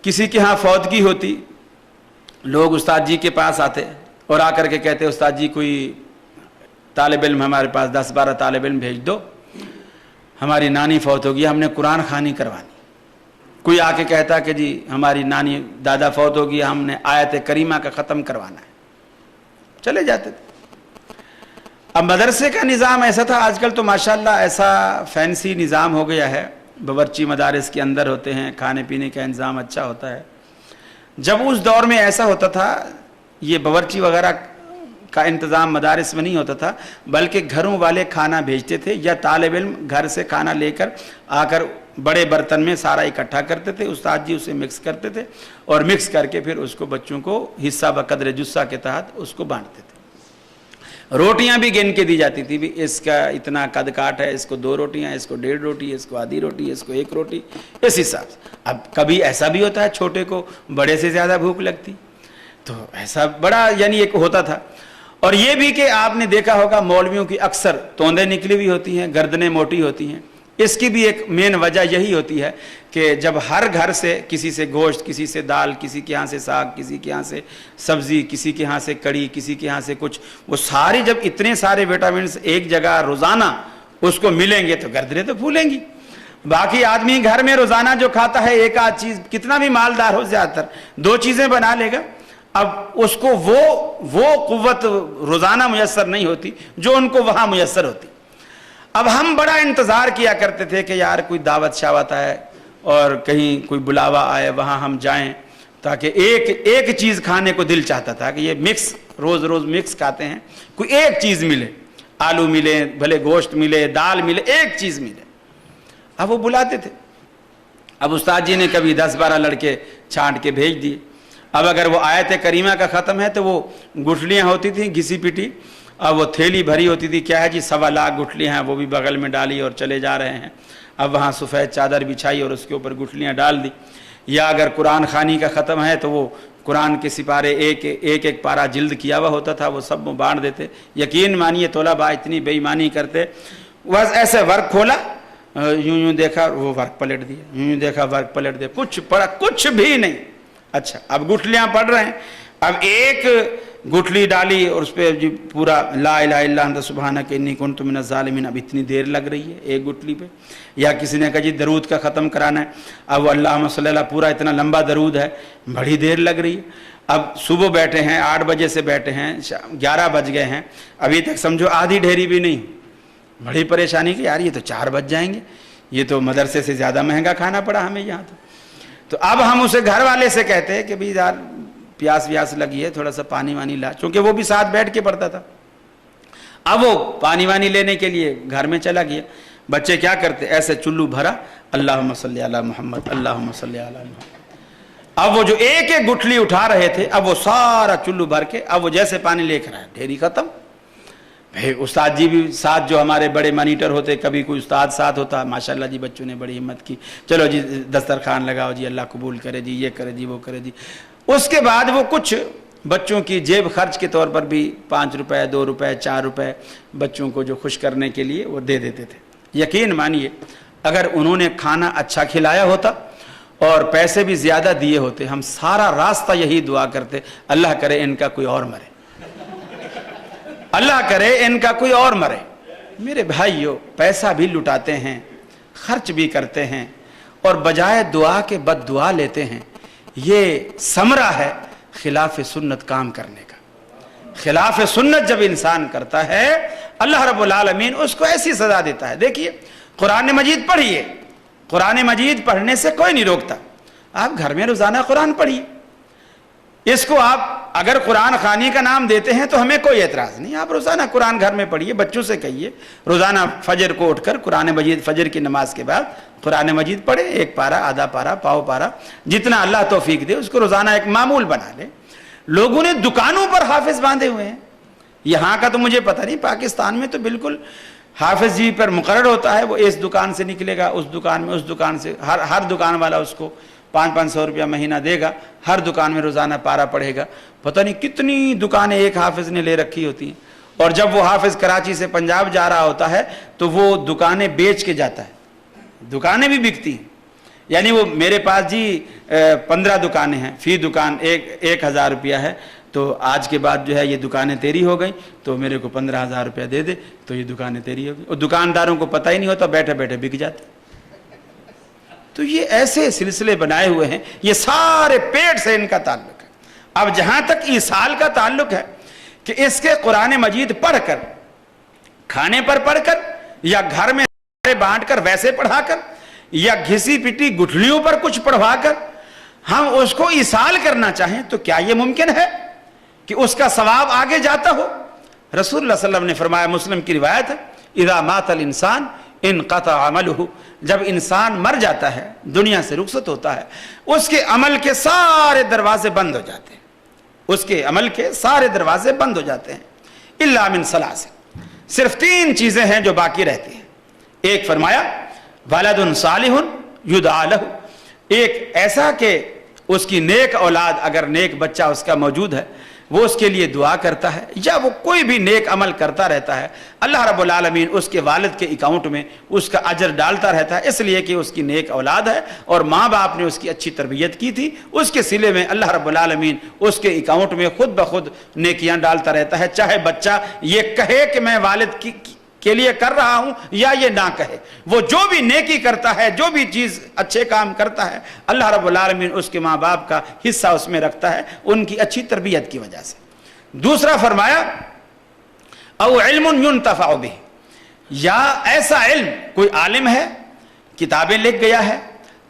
کسی کے ہاں فوتگی ہوتی، لوگ استاد جی کے پاس آتے اور آ کر کے کہتے استاد جی کوئی طالب علم ہمارے پاس 10-12 طالب علم بھیج دو، ہماری نانی فوت ہو گئی، ہم نے قرآن خوانی کروانی۔ کوئی آ کے کہتا کہ جی ہماری نانی دادا فوت ہو گئی، ہم نے آیت کریمہ کا ختم کروانا ہے، چلے جاتے تھے۔ اب مدرسے کا نظام ایسا تھا، آج کل تو ماشاءاللہ ایسا فینسی نظام ہو گیا ہے، باورچی مدارس کے اندر ہوتے ہیں، کھانے پینے کا انتظام اچھا ہوتا ہے۔ جب اس دور میں ایسا ہوتا تھا، یہ باورچی وغیرہ کا انتظام مدارس میں نہیں ہوتا تھا، بلکہ گھروں والے کھانا بھیجتے تھے، یا طالب علم گھر سے کھانا لے کر آ کر بڑے برتن میں سارا اکٹھا کرتے تھے، استاد جی اسے مکس کرتے تھے، اور مکس کر کے پھر اس کو بچوں کو حصہ بقدر جسہ کے تحت اس کو بانٹتے تھے۔ روٹیاں بھی گن کے دی جاتی تھی، بھی اس کا اتنا قد کاٹ ہے، اس کو 2 روٹیاں، اس کو 1.5 روٹی، اس کو آدھی روٹی، اس کو 1 روٹی، اس حساب سے۔ اب کبھی ایسا بھی ہوتا ہے چھوٹے کو بڑے سے زیادہ بھوک لگتی، تو ایسا بڑا یعنی ایک ہوتا تھا۔ اور یہ بھی کہ آپ نے دیکھا ہوگا مولویوں کی اکثر توندیں نکلی ہوئی ہوتی ہیں، گردنیں موٹی ہوتی ہیں۔ اس کی بھی ایک مین وجہ یہی ہوتی ہے کہ جب ہر گھر سے کسی سے گوشت، کسی سے دال، کسی کے ہاں سے ساگ، کسی کے ہاں سے سبزی، کسی کے ہاں سے کڑی، کسی کے ہاں سے کچھ، وہ ساری جب اتنے سارے وٹامنس ایک جگہ روزانہ اس کو ملیں گے تو گردنیں تو پھولیں گی۔ باقی آدمی گھر میں روزانہ جو کھاتا ہے ایک آدھ چیز، کتنا بھی مالدار ہو، زیادہ تر 2 چیزیں بنا لے گا۔ اب اس کو وہ قوت روزانہ میسر نہیں ہوتی جو ان کو وہاں میسر ہوتی۔ اب ہم بڑا انتظار کیا کرتے تھے کہ یار کوئی دعوت شاوت آئے اور کہیں کوئی بلاوا آئے، وہاں ہم جائیں، تاکہ ایک چیز کھانے کو دل چاہتا تھا کہ یہ مکس روز مکس کھاتے ہیں، کوئی ایک چیز ملے، آلو ملے، بھلے گوشت ملے، دال ملے، ایک چیز ملے۔ اب وہ بلاتے تھے، اب استاد جی نے کبھی 10-12 لڑکے چھانٹ کے بھیج دیے۔ اب اگر وہ آیت کریمہ کا ختم ہے تو وہ گٹھلیاں ہوتی تھیں گھسی پٹی، اب وہ تھیلی بھری ہوتی تھی، کیا ہے جی 1.25 لاکھ گٹھلیاں ہیں، وہ بھی بغل میں ڈالی اور چلے جا رہے ہیں۔ اب وہاں سفید چادر بچھائی اور اس کے اوپر گٹھلیاں ڈال دی۔ یا اگر قرآن خوانی کا ختم ہے تو وہ قرآن کے سپارے ایک پارہ جلد کیا ہوا ہوتا تھا، وہ سب بانٹ دیتے۔ یقین مانیے طلباء اتنی بے ایمانی کرتے، بس ایسے ورق کھولا، یوں دیکھا، وہ ورق پلٹ دیا، یوں دیکھا، ورق پلٹ دیا، کچھ پڑھا، کچھ بھی نہیں۔ اچھا اب گٹھلیاں پڑھ رہے ہیں، اب ایک گٹھلی ڈالی اور اس پہ جی پورا لا الہ الا انت سبحانک انی کنت من الظالمین، اب اتنی دیر لگ رہی ہے ایک گٹھلی پہ۔ یا کسی نے کہا جی درود کا ختم کرانا ہے، اب اللہم صلی اللہ پورا اتنا لمبا درود ہے، بڑی دیر لگ رہی ہے۔ اب صبح بیٹھے ہیں 8 بجے سے بیٹھے ہیں، 11 بج گئے ہیں، ابھی تک سمجھو آدھی ڈھیری بھی نہیں۔ بڑی پریشانی کہ یار یہ تو 4 بج جائیں گے، یہ تو مدرسے سے زیادہ مہنگا کھانا پڑا ہمیں یہاں تو اب ہم اسے گھر والے سے کہتے ہیں کہ بھائی یار پیاس ویاس لگی ہے، تھوڑا سا پانی وانی لا، چونکہ وہ بھی ساتھ بیٹھ کے پڑھتا تھا۔ اب وہ پانی وانی لینے کے لیے گھر میں چلا گیا۔ بچے کیا کرتے، ایسے چلو بھرا، اللہم صلی علی محمد، اللہم صلی علی محمد۔ اب وہ جو ایک گٹھلی اٹھا رہے تھے، اب وہ سارا چلو بھر کے، اب وہ جیسے پانی لے کر آئے، ڈھیری ختم۔ استاد جی بھی ساتھ، جو ہمارے بڑے مانیٹر ہوتے، کبھی کوئی استاد ساتھ ہوتا، ماشاءاللہ جی بچوں نے بڑی ہمت کی، چلو جی دسترخوان لگاؤ جی، اللہ قبول کرے جی، یہ کرے جی، وہ کرے جی۔ اس کے بعد وہ کچھ بچوں کی جیب خرچ کے طور پر بھی 5 روپے، 2 روپے، 4 روپے بچوں کو جو خوش کرنے کے لیے وہ دے دیتے تھے۔ یقین مانیے اگر انہوں نے کھانا اچھا کھلایا ہوتا اور پیسے بھی زیادہ دیے ہوتے، ہم سارا راستہ یہی دعا کرتے، اللہ کرے ان کا کوئی اور مرے، اللہ کرے ان کا کوئی اور مرے۔ میرے بھائیو، پیسہ بھی لٹاتے ہیں، خرچ بھی کرتے ہیں، اور بجائے دعا کے بد دعا لیتے ہیں۔ یہ ثمرہ ہے خلاف سنت کام کرنے کا۔ خلاف سنت جب انسان کرتا ہے، اللہ رب العالمین اس کو ایسی سزا دیتا ہے. دیکھیے قرآن مجید پڑھیے, قرآن مجید پڑھنے سے کوئی نہیں روکتا, آپ گھر میں روزانہ قرآن پڑھیے. اس کو آپ اگر قرآن خوانی کا نام دیتے ہیں تو ہمیں کوئی اعتراض نہیں, آپ روزانہ قرآن گھر میں پڑھیے. بچوں سے کہیے روزانہ فجر کو اٹھ کر قرآن مجید, فجر کی نماز کے بعد قرآن مجید پڑھے, ایک پارہ, آدھا پارہ, پاؤ پارہ, جتنا اللہ توفیق دے اس کو روزانہ ایک معمول بنا لے. لوگوں نے دکانوں پر حافظ باندھے ہوئے ہیں, یہاں کا تو مجھے پتہ نہیں, پاکستان میں تو بالکل حافظ جی پر مقرر ہوتا ہے, وہ اس دکان سے نکلے گا, اس دکان میں, اس دکان سے, ہر دکان والا اس کو 500 روپیہ مہینہ دے گا, ہر دکان میں روزانہ پارہ پڑھے گا. پتہ نہیں کتنی دکانیں ایک حافظ نے لے رکھی ہوتی ہیں, اور جب وہ حافظ کراچی سے پنجاب جا رہا ہوتا ہے تو وہ دکانیں بیچ کے جاتا ہے, دکانیں بھی بکتی ہیں. یعنی وہ میرے پاس جی 15 دکانیں ہیں, فی دکان 1000 روپیہ ہے, تو آج کے بعد جو ہے یہ دکانیں تیری ہو گئیں, تو میرے کو 15,000 روپیہ دے دے, تو یہ دکانیں تیری ہو گئی. اور دکانداروں کو پتہ ہی نہیں ہوتا, بیٹھے بیٹھے بک جاتے. تو یہ ایسے سلسلے بنائے ہوئے ہیں, یہ سارے پیٹ سے ان کا تعلق ہے. اب جہاں تک ایصال کا تعلق ہے کہ اس کے قرآن مجید پڑھ کر, کھانے پر پڑھ کر, یا گھر میں بانٹ کر ویسے پڑھا کر, یا گھسی پٹی گٹھلیوں پر کچھ پڑھوا کر ہم اس کو ایصال کرنا چاہیں, تو کیا یہ ممکن ہے کہ اس کا ثواب آگے جاتا ہو؟ رسول اللہ صلی اللہ علیہ وسلم نے فرمایا, مسلم کی روایت ہے, اذا مات الانسان انقطع عملہ, جب انسان مر جاتا ہے, دنیا سے رخصت ہوتا ہے, اس کے عمل کے سارے دروازے بند ہو جاتے ہیں, اس کے عمل کے سارے دروازے بند ہو جاتے ہیں, الا من ثلاث, صرف 3 چیزیں ہیں جو باقی رہتی ہیں. ایک فرمایا ولد صالح یدعى لہ, ایک ایسا کہ اس کی نیک اولاد, اگر نیک بچہ اس کا موجود ہے, وہ اس کے لیے دعا کرتا ہے, یا وہ کوئی بھی نیک عمل کرتا رہتا ہے, اللہ رب العالمین اس کے والد کے اکاؤنٹ میں اس کا اجر ڈالتا رہتا ہے, اس لیے کہ اس کی نیک اولاد ہے اور ماں باپ نے اس کی اچھی تربیت کی تھی, اس کے صلے میں اللہ رب العالمین اس کے اکاؤنٹ میں خود بخود نیکیاں ڈالتا رہتا ہے, چاہے بچہ یہ کہے کہ میں والد کے لیے کر رہا ہوں یا یہ نہ کہے. وہ جو بھی نیکی کرتا ہے, جو بھی چیز اچھے کام کرتا ہے, اللہ رب العالمین اس کے ماں باپ کا حصہ اس میں رکھتا ہے, ان کی اچھی تربیت کی وجہ سے. دوسرا فرمایا او علم ينتفع به, یا ایسا علم, کوئی عالم ہے, کتابیں لکھ گیا ہے,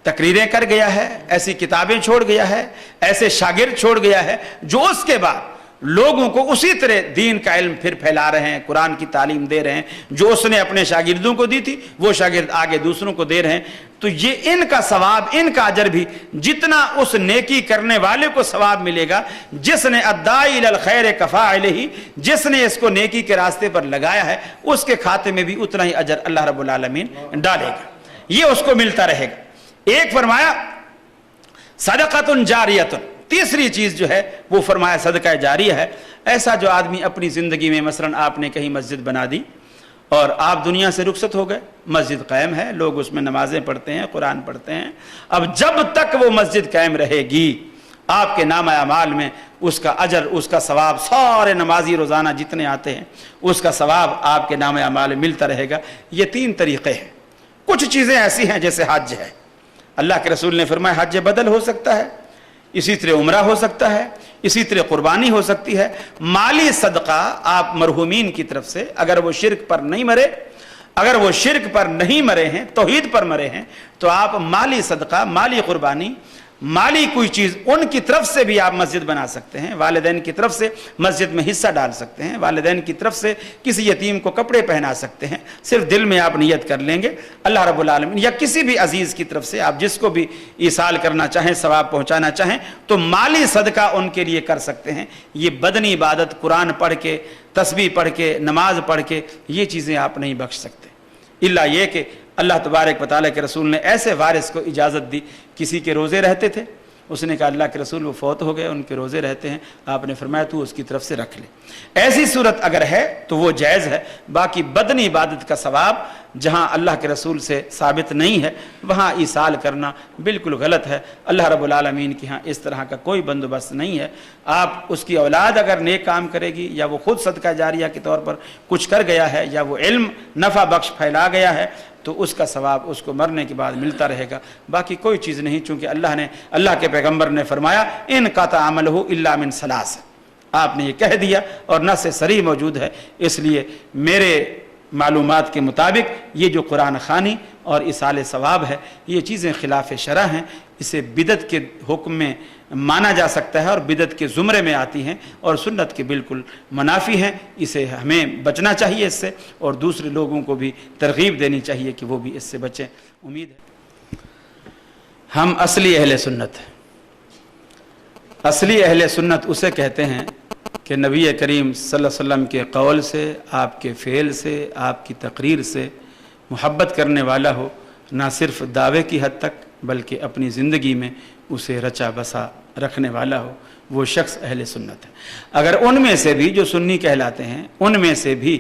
تقریریں کر گیا ہے, ایسی کتابیں چھوڑ گیا ہے, ایسے شاگرد چھوڑ گیا ہے جو اس کے بعد لوگوں کو اسی طرح دین کا علم پھر پھیلا رہے ہیں, قرآن کی تعلیم دے رہے ہیں, جو اس نے اپنے شاگردوں کو دی تھی وہ شاگرد آگے دوسروں کو دے رہے ہیں. تو یہ ان کا ثواب, ان کا اجر بھی جتنا اس نیکی کرنے والے کو ثواب ملے گا, جس نے الداعی الی الخیر کفاعلہ, جس نے اس کو نیکی کے راستے پر لگایا ہے, اس کے کھاتے میں بھی اتنا ہی اجر اللہ رب العالمین ڈالے گا, یہ اس کو ملتا رہے گا. ایک فرمایا صدقۃ جاریۃ, تیسری چیز جو ہے وہ فرمایا صدقہ جاریہ ہے. ایسا جو آدمی اپنی زندگی میں, مثلا آپ نے کہیں مسجد بنا دی اور آپ دنیا سے رخصت ہو گئے, مسجد قائم ہے, لوگ اس میں نمازیں پڑھتے ہیں, قرآن پڑھتے ہیں, اب جب تک وہ مسجد قائم رہے گی آپ کے نامہ اعمال میں اس کا اجر, اس کا ثواب, سارے نمازی روزانہ جتنے آتے ہیں اس کا ثواب آپ کے نامہ اعمال میں ملتا رہے گا. یہ 3 طریقے ہیں. کچھ چیزیں ایسی ہیں جیسے حج ہے, اللہ کے رسول نے فرمایا حج بدل ہو سکتا ہے, اسی طرح عمرہ ہو سکتا ہے, اسی طرح قربانی ہو سکتی ہے. مالی صدقہ آپ مرحومین کی طرف سے, اگر وہ شرک پر نہیں مرے, اگر وہ شرک پر نہیں مرے ہیں, توحید پر مرے ہیں, تو آپ مالی صدقہ, مالی قربانی, مالی کوئی چیز ان کی طرف سے بھی آپ مسجد بنا سکتے ہیں, والدین کی طرف سے مسجد میں حصہ ڈال سکتے ہیں, والدین کی طرف سے کسی یتیم کو کپڑے پہنا سکتے ہیں, صرف دل میں آپ نیت کر لیں گے اللہ رب العالمین, یا کسی بھی عزیز کی طرف سے آپ جس کو بھی ایصال کرنا چاہیں, ثواب پہنچانا چاہیں, تو مالی صدقہ ان کے لیے کر سکتے ہیں. یہ بدنی عبادت, قرآن پڑھ کے, تسبیح پڑھ کے, نماز پڑھ کے, یہ چیزیں آپ نہیں بخش سکتے, الا یہ کہ اللہ تبارک و تعالیٰ کے رسول نے ایسے وارث کو اجازت دی. کسی کے روزے رہتے تھے, اس نے کہا اللہ کے رسول وہ فوت ہو گئے, ان کے روزے رہتے ہیں, آپ نے فرمایا تو اس کی طرف سے رکھ لے. ایسی صورت اگر ہے تو وہ جائز ہے. باقی بدنی عبادت کا ثواب جہاں اللہ کے رسول سے ثابت نہیں ہے وہاں ایصال کرنا بالکل غلط ہے. اللہ رب العالمین کے ہاں اس طرح کا کوئی بندوبست نہیں ہے. آپ اس کی اولاد اگر نیک کام کرے گی, یا وہ خود صدقہ جاریہ کے طور پر کچھ کر گیا ہے, یا وہ علم نفع بخش پھیلا گیا ہے, تو اس کا ثواب اس کو مرنے کے بعد ملتا رہے گا. باقی کوئی چیز نہیں, چونکہ اللہ کے پیغمبر نے فرمایا ان قطع عملہ الا من ثلاث, آپ نے یہ کہہ دیا اور نص صریح موجود ہے، اس لیے میرے معلومات کے مطابق یہ جو قرآن خوانی اور ایصال ثواب ہے یہ چیزیں خلاف شرع ہیں، اسے بدعت کے حکم میں مانا جا سکتا ہے اور بدعت کے زمرے میں آتی ہیں اور سنت کے بالکل منافی ہیں، اسے ہمیں بچنا چاہیے اس سے، اور دوسرے لوگوں کو بھی ترغیب دینی چاہیے کہ وہ بھی اس سے بچیں۔ امید ہے ہم اصلی اہل سنت ہیں۔ اصلی اہل سنت اسے کہتے ہیں کہ نبی کریم صلی اللہ علیہ وسلم کے قول سے، آپ کے فعل سے، آپ کی تقریر سے محبت کرنے والا ہو، نہ صرف دعوے کی حد تک بلکہ اپنی زندگی میں اسے رچا بسا رکھنے والا ہو، وہ شخص اہل سنت ہے۔ اگر ان میں سے بھی جو سنی کہلاتے ہیں ان میں سے بھی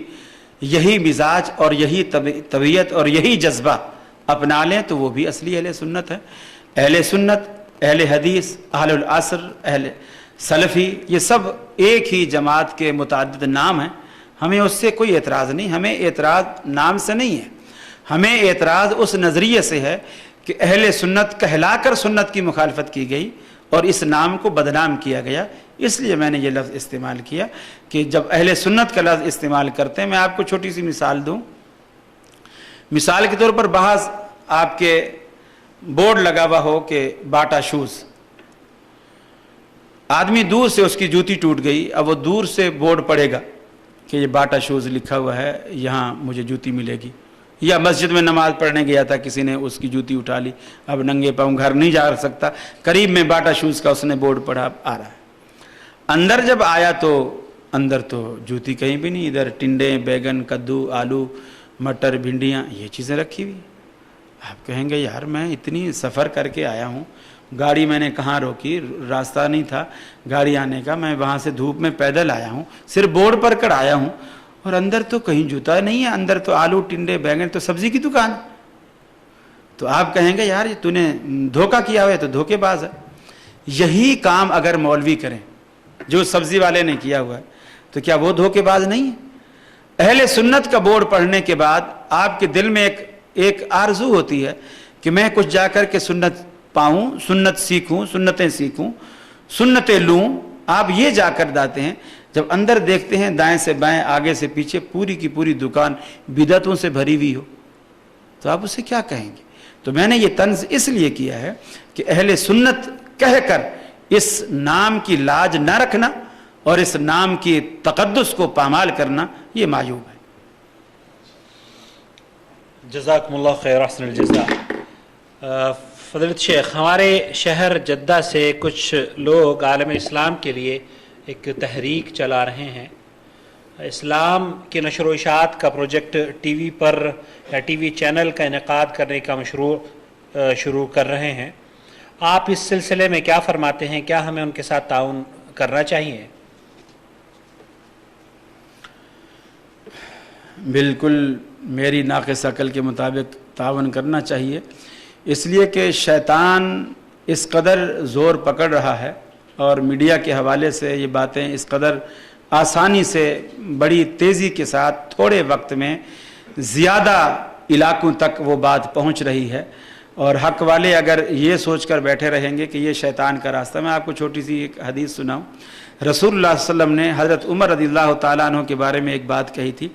یہی مزاج اور یہی طبیعت اور یہی جذبہ اپنا لیں تو وہ بھی اصلی اہل سنت ہے۔ اہل سنت، اہل حدیث، اہل العصر، اہل سلفی، یہ سب ایک ہی جماعت کے متعدد نام ہیں۔ ہمیں اس سے کوئی اعتراض نہیں، ہمیں اعتراض نام سے نہیں ہے، ہمیں اعتراض اس نظریے سے ہے کہ اہل سنت کہلا کر سنت کی مخالفت کی گئی اور اس نام کو بدنام کیا گیا، اس لیے میں نے یہ لفظ استعمال کیا کہ جب اہل سنت کا لفظ استعمال کرتے ہیں۔ میں آپ کو چھوٹی سی مثال دوں، مثال کے طور پر بعض آپ کے بورڈ لگا ہوا ہو کہ باٹا شوز، آدمی دور سے اس کی جوتی ٹوٹ گئی، اب وہ دور سے بورڈ پڑے گا کہ یہ باٹا شوز لکھا ہوا ہے، یہاں مجھے جوتی ملے گی، یا مسجد میں نماز پڑھنے گیا تھا، کسی نے اس کی جوتی اٹھا لی، اب ننگے پاؤں گھر نہیں جا سکتا، قریب میں باٹا شوز کا اس نے بورڈ پڑھا، آ رہا ہے، اندر جب آیا تو اندر تو جوتی کہیں بھی نہیں، ادھر ٹنڈے، بیگن، کدو، آلو، مٹر، بھنڈیاں، یہ چیزیں رکھی ہوئی۔ آپ کہیں گے یار میں اتنی سفر کر کے آیا ہوں، گاڑی میں نے کہاں روکی، راستہ نہیں تھا گاڑی آنے کا، میں وہاں سے دھوپ میں پیدل آیا ہوں، صرف بورڈ پر کر آیا ہوں، اور اندر تو کہیں جوتا نہیں ہے، اندر تو آلو، ٹنڈے، بیگن، تو سبزی کی دکان۔ تو آپ کہیں گے یار تو نے دھوکہ کیا ہوا ہے، تو دھوکے باز ہے۔ یہی کام اگر مولوی کریں جو سبزی والے نے کیا ہوا ہے تو کیا وہ دھوکے باز نہیں ہے؟ اہل سنت کا بورڈ پڑھنے کے بعد آپ کے دل میں ایک آرزو ہوتی ہے کہ میں کچھ جا کر کے سنت پاؤں، سنت سیکھوں، سنتیں سیکھوں، سنتیں لوں۔ آپ یہ جا کر داتے ہیں، جب اندر دیکھتے ہیں دائیں سے بائیں، آگے سے پیچھے پوری کی پوری دکان بدعتوں سے بھری ہوئی ہو تو آپ اسے کیا کہیں گے؟ تو میں نے یہ طنز اس لیے کیا ہے کہ اہل سنت کہہ کر اس نام کی لاج نہ رکھنا اور اس نام کی تقدس کو پامال کرنا یہ معیوب ہے۔ جزاکم اللہ خیر، احسن الجزاء۔ فضیلت شیخ، ہمارے شہر جدہ سے کچھ لوگ عالم اسلام کے لیے ایک تحریک چلا رہے ہیں، اسلام کے نشر و اشاعت کا پروجیکٹ ٹی وی پر یا ٹی وی چینل کا انعقاد کرنے کا مشروع شروع کر رہے ہیں۔ آپ اس سلسلے میں کیا فرماتے ہیں؟ کیا ہمیں ان کے ساتھ تعاون کرنا چاہیے؟ بالکل میری ناقص عقل کے مطابق تعاون کرنا چاہیے، اس لیے کہ شیطان اس قدر زور پکڑ رہا ہے اور میڈیا کے حوالے سے یہ باتیں اس قدر آسانی سے بڑی تیزی کے ساتھ تھوڑے وقت میں زیادہ علاقوں تک وہ بات پہنچ رہی ہے، اور حق والے اگر یہ سوچ کر بیٹھے رہیں گے کہ یہ شیطان کا راستہ۔ میں آپ کو چھوٹی سی ایک حدیث سناؤں۔ رسول اللہ صلی اللہ علیہ وسلم نے حضرت عمر رضی اللہ تعالیٰ عنہ کے بارے میں ایک بات کہی تھی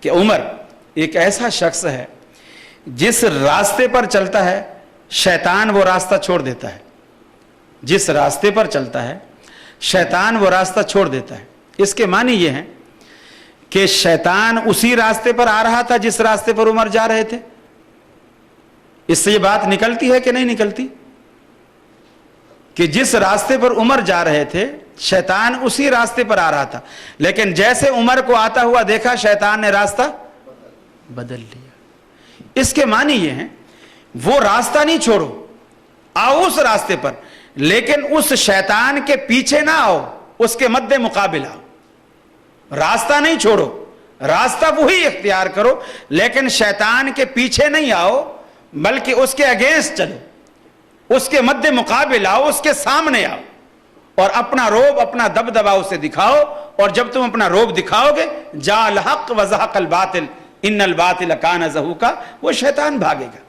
کہ عمر ایک ایسا شخص ہے جس راستے پر چلتا ہے شیطان وہ راستہ چھوڑ دیتا ہے، جس راستے پر چلتا ہے شیطان وہ راستہ چھوڑ دیتا ہے۔ اس کے معنی یہ ہیں کہ شیطان اسی راستے پر آ رہا تھا جس راستے پر عمر جا رہے تھے۔ اس سے یہ بات نکلتی ہے کہ نہیں نکلتی کہ جس راستے پر عمر جا رہے تھے شیطان اسی راستے پر آ رہا تھا، لیکن جیسے عمر کو آتا ہوا دیکھا شیطان نے راستہ بدل لیا۔ اس کے معنی یہ ہیں وہ راستہ نہیں چھوڑو، آؤ اس راستے پر، لیکن اس شیطان کے پیچھے نہ آؤ، اس کے مد مقابل آؤ۔ راستہ نہیں چھوڑو، راستہ وہی اختیار کرو، لیکن شیطان کے پیچھے نہیں آؤ بلکہ اس کے اگینسٹ چلو، اس کے مد مقابل آؤ، اس کے سامنے آؤ، اور اپنا روب، اپنا دبدبا اسے دکھاؤ، اور جب تم اپنا روب دکھاؤ گے جاء الحق وزہق الباطل ان الباطل کان زہوقا، وہ شیطان بھاگے گا۔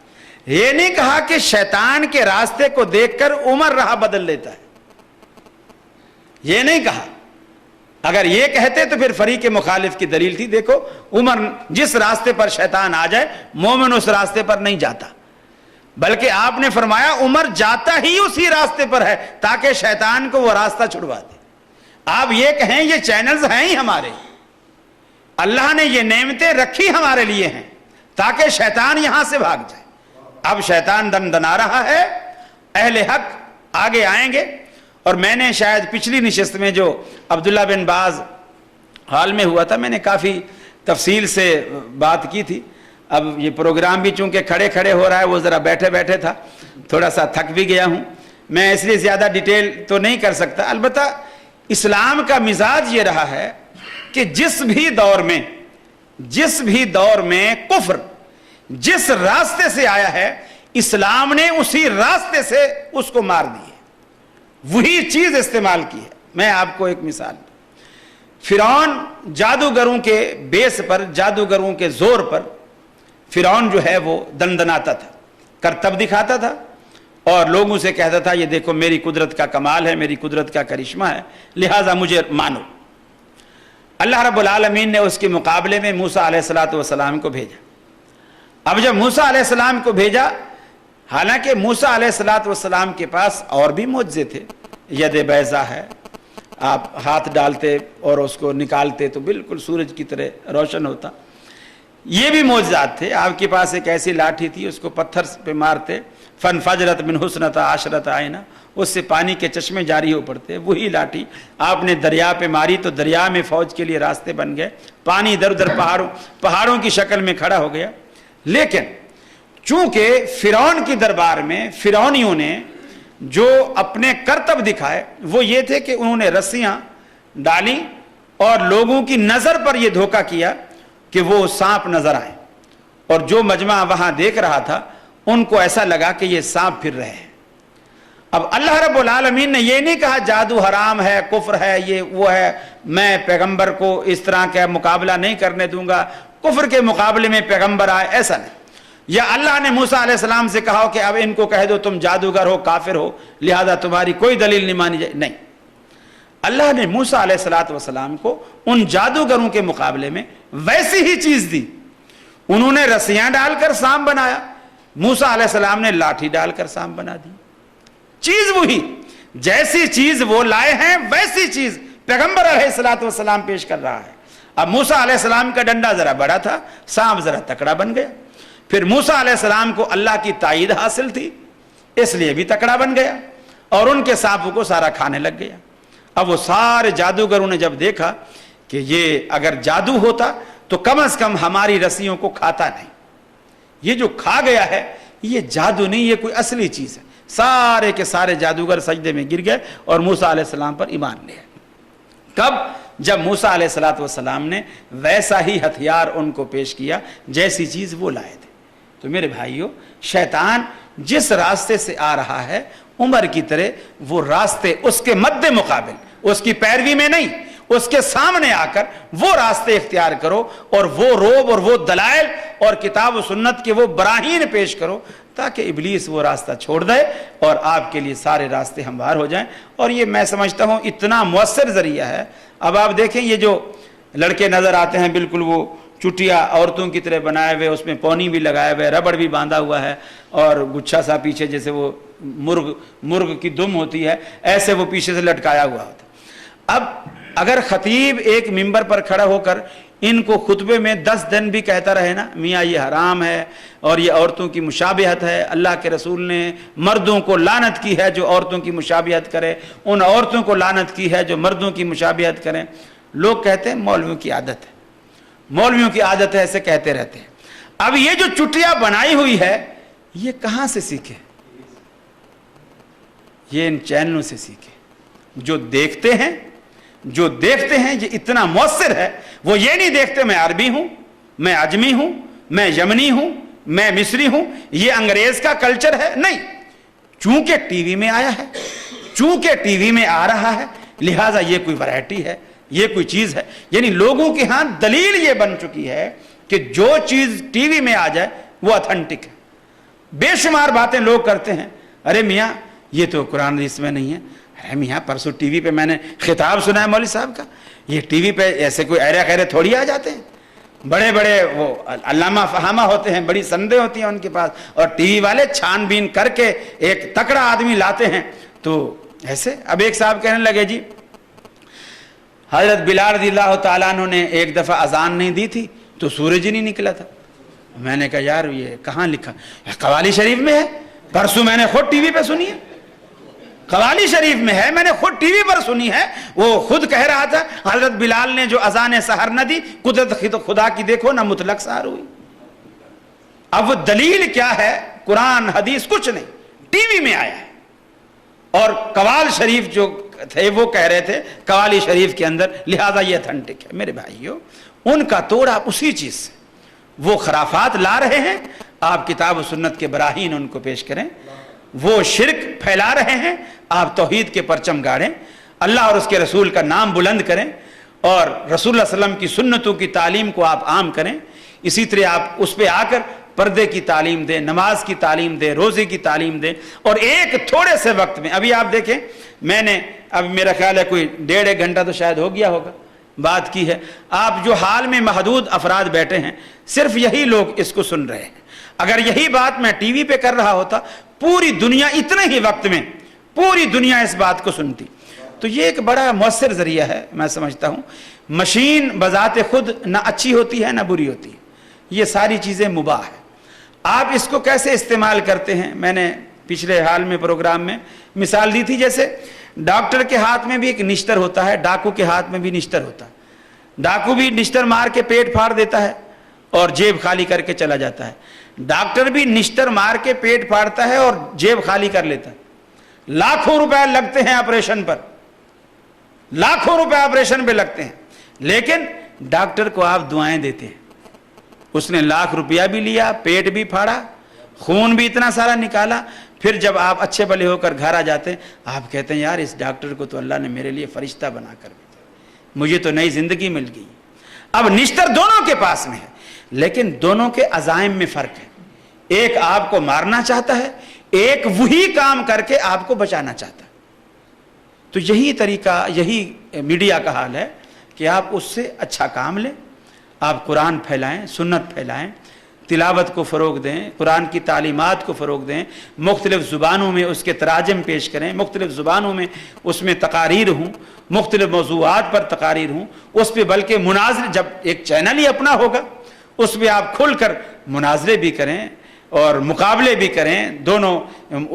یہ نہیں کہا کہ شیطان کے راستے کو دیکھ کر عمر راہ بدل لیتا ہے، یہ نہیں کہا، اگر یہ کہتے تو پھر فریق مخالف کی دلیل تھی. دیکھو عمر جس راستے پر شیطان آ جائے مومن اس راستے پر نہیں جاتا، بلکہ آپ نے فرمایا عمر جاتا ہی اسی راستے پر ہے تاکہ شیطان کو وہ راستہ چھڑوا دے. آپ یہ کہیں یہ چینلز ہیں ہی ہمارے، اللہ نے یہ نعمتیں رکھی ہمارے لیے ہیں تاکہ شیطان یہاں سے بھاگ جائے. اب شیطان دندنا رہا ہے، اہل حق آگے آئیں گے. اور میں نے شاید پچھلی نشست میں جو عبداللہ بن باز حال میں ہوا تھا میں نے کافی تفصیل سے بات کی تھی. اب یہ پروگرام بھی چونکہ کھڑے کھڑے ہو رہا ہے، وہ ذرا بیٹھے بیٹھے تھا، تھوڑا سا تھک بھی گیا ہوں میں، اس لیے زیادہ ڈیٹیل تو نہیں کر سکتا. البتہ اسلام کا مزاج یہ رہا ہے کہ جس بھی دور میں کفر جس راستے سے آیا ہے اسلام نے اسی راستے سے اس کو مار دی ہے، وہی چیز استعمال کی ہے. میں آپ کو ایک مثال، فرعون جادوگروں کے بیس پر، جادوگروں کے زور پر فرعون جو ہے وہ دندناتا تھا، کرتب دکھاتا تھا اور لوگوں سے کہتا تھا یہ دیکھو میری قدرت کا کمال ہے، میری قدرت کا کرشمہ ہے، لہٰذا مجھے مانو. اللہ رب العالمین نے اس کے مقابلے میں موسیٰ علیہ السلام کو بھیجا. اب جب موسیٰ علیہ السلام کو بھیجا، حالانکہ موسیٰ علیہ السلام کے پاس اور بھی معجزے تھے، ید بیضا ہے، آپ ہاتھ ڈالتے اور اس کو نکالتے تو بالکل سورج کی طرح روشن ہوتا، یہ بھی معجزات تھے. آپ کے پاس ایک ایسی لاٹھی تھی، اس کو پتھر پہ مارتے فنفجرت من حسنتا عشرۃ عینا، اس سے پانی کے چشمے جاری ہو پڑتے. وہی لاٹھی آپ نے دریا پہ ماری تو دریا میں فوج کے لیے راستے بن گئے، پانی ادھر ادھر پہاڑوں کی شکل میں کھڑا ہو گیا. لیکن چونکہ فرعون کی دربار میں فرعونیوں نے جو اپنے کرتب دکھائے وہ یہ تھے کہ انہوں نے رسیاں ڈالیں اور لوگوں کی نظر پر یہ دھوکہ کیا کہ وہ سانپ نظر آئے، اور جو مجمع وہاں دیکھ رہا تھا ان کو ایسا لگا کہ یہ سانپ پھر رہے ہیں. اب اللہ رب العالمین نے یہ نہیں کہا جادو حرام ہے، کفر ہے، یہ وہ ہے، میں پیغمبر کو اس طرح کا مقابلہ نہیں کرنے دوں گا، کفر کے مقابلے میں پیغمبر آئے، ایسا نہیں. یا اللہ نے موسیٰ علیہ السلام سے کہا کہ اب ان کو کہہ دو تم جادوگر ہو، کافر ہو، لہذا تمہاری کوئی دلیل نہیں مانی جائے، نہیں. اللہ نے موسیٰ علیہ السلام کو ان جادوگروں کے مقابلے میں ویسی ہی چیز دی. انہوں نے رسیاں ڈال کر سانپ بنایا، موسیٰ علیہ السلام نے لاٹھی ڈال کر سانپ بنا دی. چیز وہی، جیسی چیز وہ لائے ہیں ویسی چیز پیغمبر علیہ السلام پیش کر رہا ہے. اب موسیٰ علیہ السلام کا ڈنڈا ذرا بڑا تھا، سانپ ذرا تکڑا بن گیا. پھر موسیٰ علیہ السلام کو اللہ کی تائید حاصل تھی اس لیے بھی تکڑا بن گیا اور ان کے سانپوں کو سارا کھانے لگ گیا. اب وہ سارے جادوگروں نے جب دیکھا کہ یہ اگر جادو ہوتا تو کم از کم ہماری رسیوں کو کھاتا نہیں، یہ جو کھا گیا ہے یہ جادو نہیں، یہ کوئی اصلی چیز ہے. سارے کے سارے جادوگر سجدے میں گر گئے اور موسیٰ علیہ السلام پر ایمان لے آئے. کب؟ جب موسیٰ علیہ السلام نے ویسا ہی ہتھیار ان کو پیش کیا جیسی چیز وہ لائے تھے. تو میرے بھائیو، شیطان جس راستے سے آ رہا ہے عمر کی طرح وہ راستے اس کے مد مقابل، اس کی پیروی میں نہیں، اس کے سامنے آ کر وہ راستے اختیار کرو اور وہ روب اور وہ دلائل اور کتاب و سنت کے وہ براہین پیش کرو تاکہ ابلیس وہ راستہ چھوڑ دے اور آپ کے لیے سارے راستے ہموار ہو جائیں. اور یہ میں سمجھتا ہوں اتنا مؤثر ذریعہ ہے. اب آپ دیکھیں یہ جو لڑکے نظر آتے ہیں بالکل وہ چٹیا عورتوں کی طرح بنائے ہوئے، اس میں پونی بھی لگائے ہوئے، ربڑ بھی باندھا ہوا ہے اور گچھا سا پیچھے جیسے وہ مرغ کی دم ہوتی ہے ایسے وہ پیچھے سے لٹکایا ہوا ہوتا. اب اگر خطیب ایک ممبر پر کھڑا ہو کر ان کو خطبے میں 10 دن بھی کہتا رہے نا میاں یہ حرام ہے اور یہ عورتوں کی مشابہت ہے، اللہ کے رسول نے مردوں کو لعنت کی ہے جو عورتوں کی مشابہت کرے، ان عورتوں کو لعنت کی ہے جو مردوں کی مشابہت کریں، لوگ کہتے ہیں مولویوں کی عادت ہے، مولویوں کی عادت ہے، ایسے کہتے رہتے ہیں. اب یہ جو چٹیاں بنائی ہوئی ہے یہ کہاں سے سیکھے؟ یہ ان چینلوں سے سیکھے. جو دیکھتے ہیں یہ اتنا مؤثر ہے، وہ یہ نہیں دیکھتے میں عربی ہوں، میں عجمی ہوں، میں یمنی ہوں، میں مصری ہوں، یہ انگریز کا کلچر ہے، نہیں. چونکہ ٹی وی میں آیا ہے، چونکہ ٹی وی میں آ رہا ہے، لہٰذا یہ کوئی ورائٹی ہے، یہ کوئی چیز ہے. یعنی لوگوں کے ہاں دلیل یہ بن چکی ہے کہ جو چیز ٹی وی میں آ جائے وہ اتھینٹک ہے. بے شمار باتیں لوگ کرتے ہیں، ارے میاں یہ تو قرآن حدیث میں نہیں ہے، ارے میاں پرسوں ٹی وی پہ میں نے خطاب سنا ہے مولوی صاحب کا، یہ ٹی وی پہ ایسے کوئی ایرے خیرے تھوڑی آ جاتے ہیں، بڑے بڑے وہ علامہ فہامہ ہوتے ہیں، بڑی سندیں ہوتی ہیں ان کے پاس، اور ٹی وی والے چھان بین کر کے ایک تکڑا آدمی لاتے ہیں. تو ایسے اب ایک صاحب کہنے لگے جی حضرت بلال رضی اللہ تعالیٰ عنہ نے ایک دفعہ اذان نہیں دی تھی تو سورج ہی نہیں نکلا تھا. میں نے کہا یار یہ کہاں لکھا؟ قوالی شریف میں ہے، پرسوں میں نے خود ٹی وی پہ سنی ہے، قوالی شریف میں ہے، میں نے خود ٹی وی پر سنی ہے. وہ خود کہہ رہا تھا حضرت بلال نے جو اذان سحر نہ دی، قدرت خدا کی دیکھو نہ مطلق سحر ہوئی. اب وہ دلیل کیا ہے؟ قرآن حدیث کچھ نہیں، ٹی وی میں آیا ہے. اور قوال شریف جو تھے وہ کہہ رہے تھے قوالی شریف کے اندر، لہذا یہ اتھنٹک ہے. میرے بھائیو ان کا توڑ آپ اسی چیز سے، وہ خرافات لا رہے ہیں، آپ کتاب و سنت کے براہین ان کو پیش کریں. وہ شرک پھیلا رہے ہیں، آپ توحید کے پرچم گاڑیں، اللہ اور اس کے رسول کا نام بلند کریں، اور رسول اللہ صلی اللہ علیہ وسلم کی سنتوں کی تعلیم کو آپ عام کریں. اسی طرح آپ اس پہ آ کر پردے کی تعلیم دیں، نماز کی تعلیم دیں، روزے کی تعلیم دیں. اور ایک تھوڑے سے وقت میں، ابھی آپ دیکھیں میں نے اب میرا خیال ہے کوئی 1.5 گھنٹہ تو شاید ہو گیا ہوگا بات کی ہے. آپ جو حال میں محدود افراد بیٹھے ہیں، صرف یہی لوگ اس کو سن رہے ہیں. اگر یہی بات میں ٹی وی پہ کر رہا ہوتا، پوری دنیا اتنے ہی وقت میں پوری دنیا اس بات کو سنتی. تو یہ ایک بڑا مؤثر ذریعہ ہے میں سمجھتا ہوں. مشین بذات خود نہ اچھی ہوتی ہے نہ بری ہوتی ہے، یہ ساری چیزیں مباح ہے. آپ اس کو کیسے استعمال کرتے ہیں؟ میں نے پچھلے حال میں پروگرام میں مثال دی تھی، جیسے ڈاکٹر کے ہاتھ میں بھی ایک نشتر ہوتا ہے، ڈاکو کے ہاتھ میں بھی نشتر ہوتا ہے. ڈاکو بھی نشتر مار کے پیٹ پھاڑ دیتا ہے اور جیب خالی کر کے چلا جاتا ہے. ڈاکٹر بھی نشتر مار کے پیٹ پھاڑتا ہے اور جیب خالی کر لیتا ہے. لاکھوں روپے لگتے ہیں آپریشن پر، لاکھوں روپے آپریشن پہ لگتے ہیں، لیکن ڈاکٹر کو آپ دعائیں دیتے ہیں. اس نے لاکھ روپیہ بھی لیا، پیٹ بھی پھاڑا، خون بھی اتنا سارا نکالا. پھر جب آپ اچھے بھلے ہو کر گھر آ جاتے ہیں، آپ کہتے ہیں یار اس ڈاکٹر کو تو اللہ نے میرے لیے فرشتہ بنا کر بھیجا، مجھے تو نئی زندگی مل گئی. اب نشتر دونوں کے پاس میں ہے، لیکن دونوں کے عزائم میں فرق ہے. ایک آپ کو مارنا چاہتا ہے، ایک وہی کام کر کے آپ کو بچانا چاہتا ہے. تو یہی طریقہ، یہی میڈیا کا حال ہے کہ آپ اس سے اچھا کام لیں. آپ قرآن پھیلائیں، سنت پھیلائیں، تلاوت کو فروغ دیں، قرآن کی تعلیمات کو فروغ دیں، مختلف زبانوں میں اس کے تراجم پیش کریں، مختلف زبانوں میں اس میں تقاریر ہوں، مختلف موضوعات پر تقاریر ہوں. اس پہ بلکہ مناظر، جب ایک چینل ہی اپنا ہوگا اس پہ آپ کھل کر مناظرے بھی کریں اور مقابلے بھی کریں. دونوں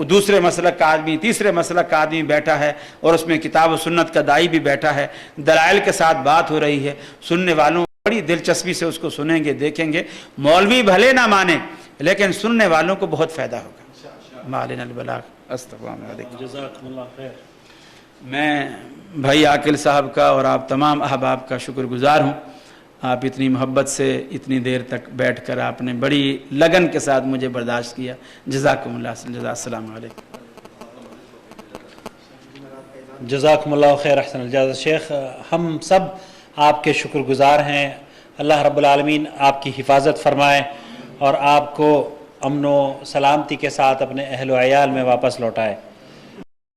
دوسرے مسلک کا آدمی، تیسرے مسلک کا آدمی بیٹھا ہے اور اس میں کتاب و سنت کا دائی بھی بیٹھا ہے، دلائل کے ساتھ بات ہو رہی ہے. سننے والوں بڑی دلچسپی سے اس کو سنیں گے، دیکھیں گے. مولوی بھلے نہ مانے لیکن سننے والوں کو بہت فائدہ ہوگا. مالنا البلاغ. استغفر اللہ. جزاکم اللہ خیر. میں بھائی عاقل صاحب کا اور آپ تمام احباب کا شکر گزار ہوں. آپ اتنی محبت سے اتنی دیر تک بیٹھ کر آپ نے بڑی لگن کے ساتھ مجھے برداشت کیا. جزاکم اللہ. السلام علیکم. جزاکم اللہ خیر. احسن الجزا. شیخ ہم سب آپ کے شکر گزار ہیں. اللہ رب العالمین آپ کی حفاظت فرمائے اور آپ کو امن و سلامتی کے ساتھ اپنے اہل و عیال میں واپس لوٹائے.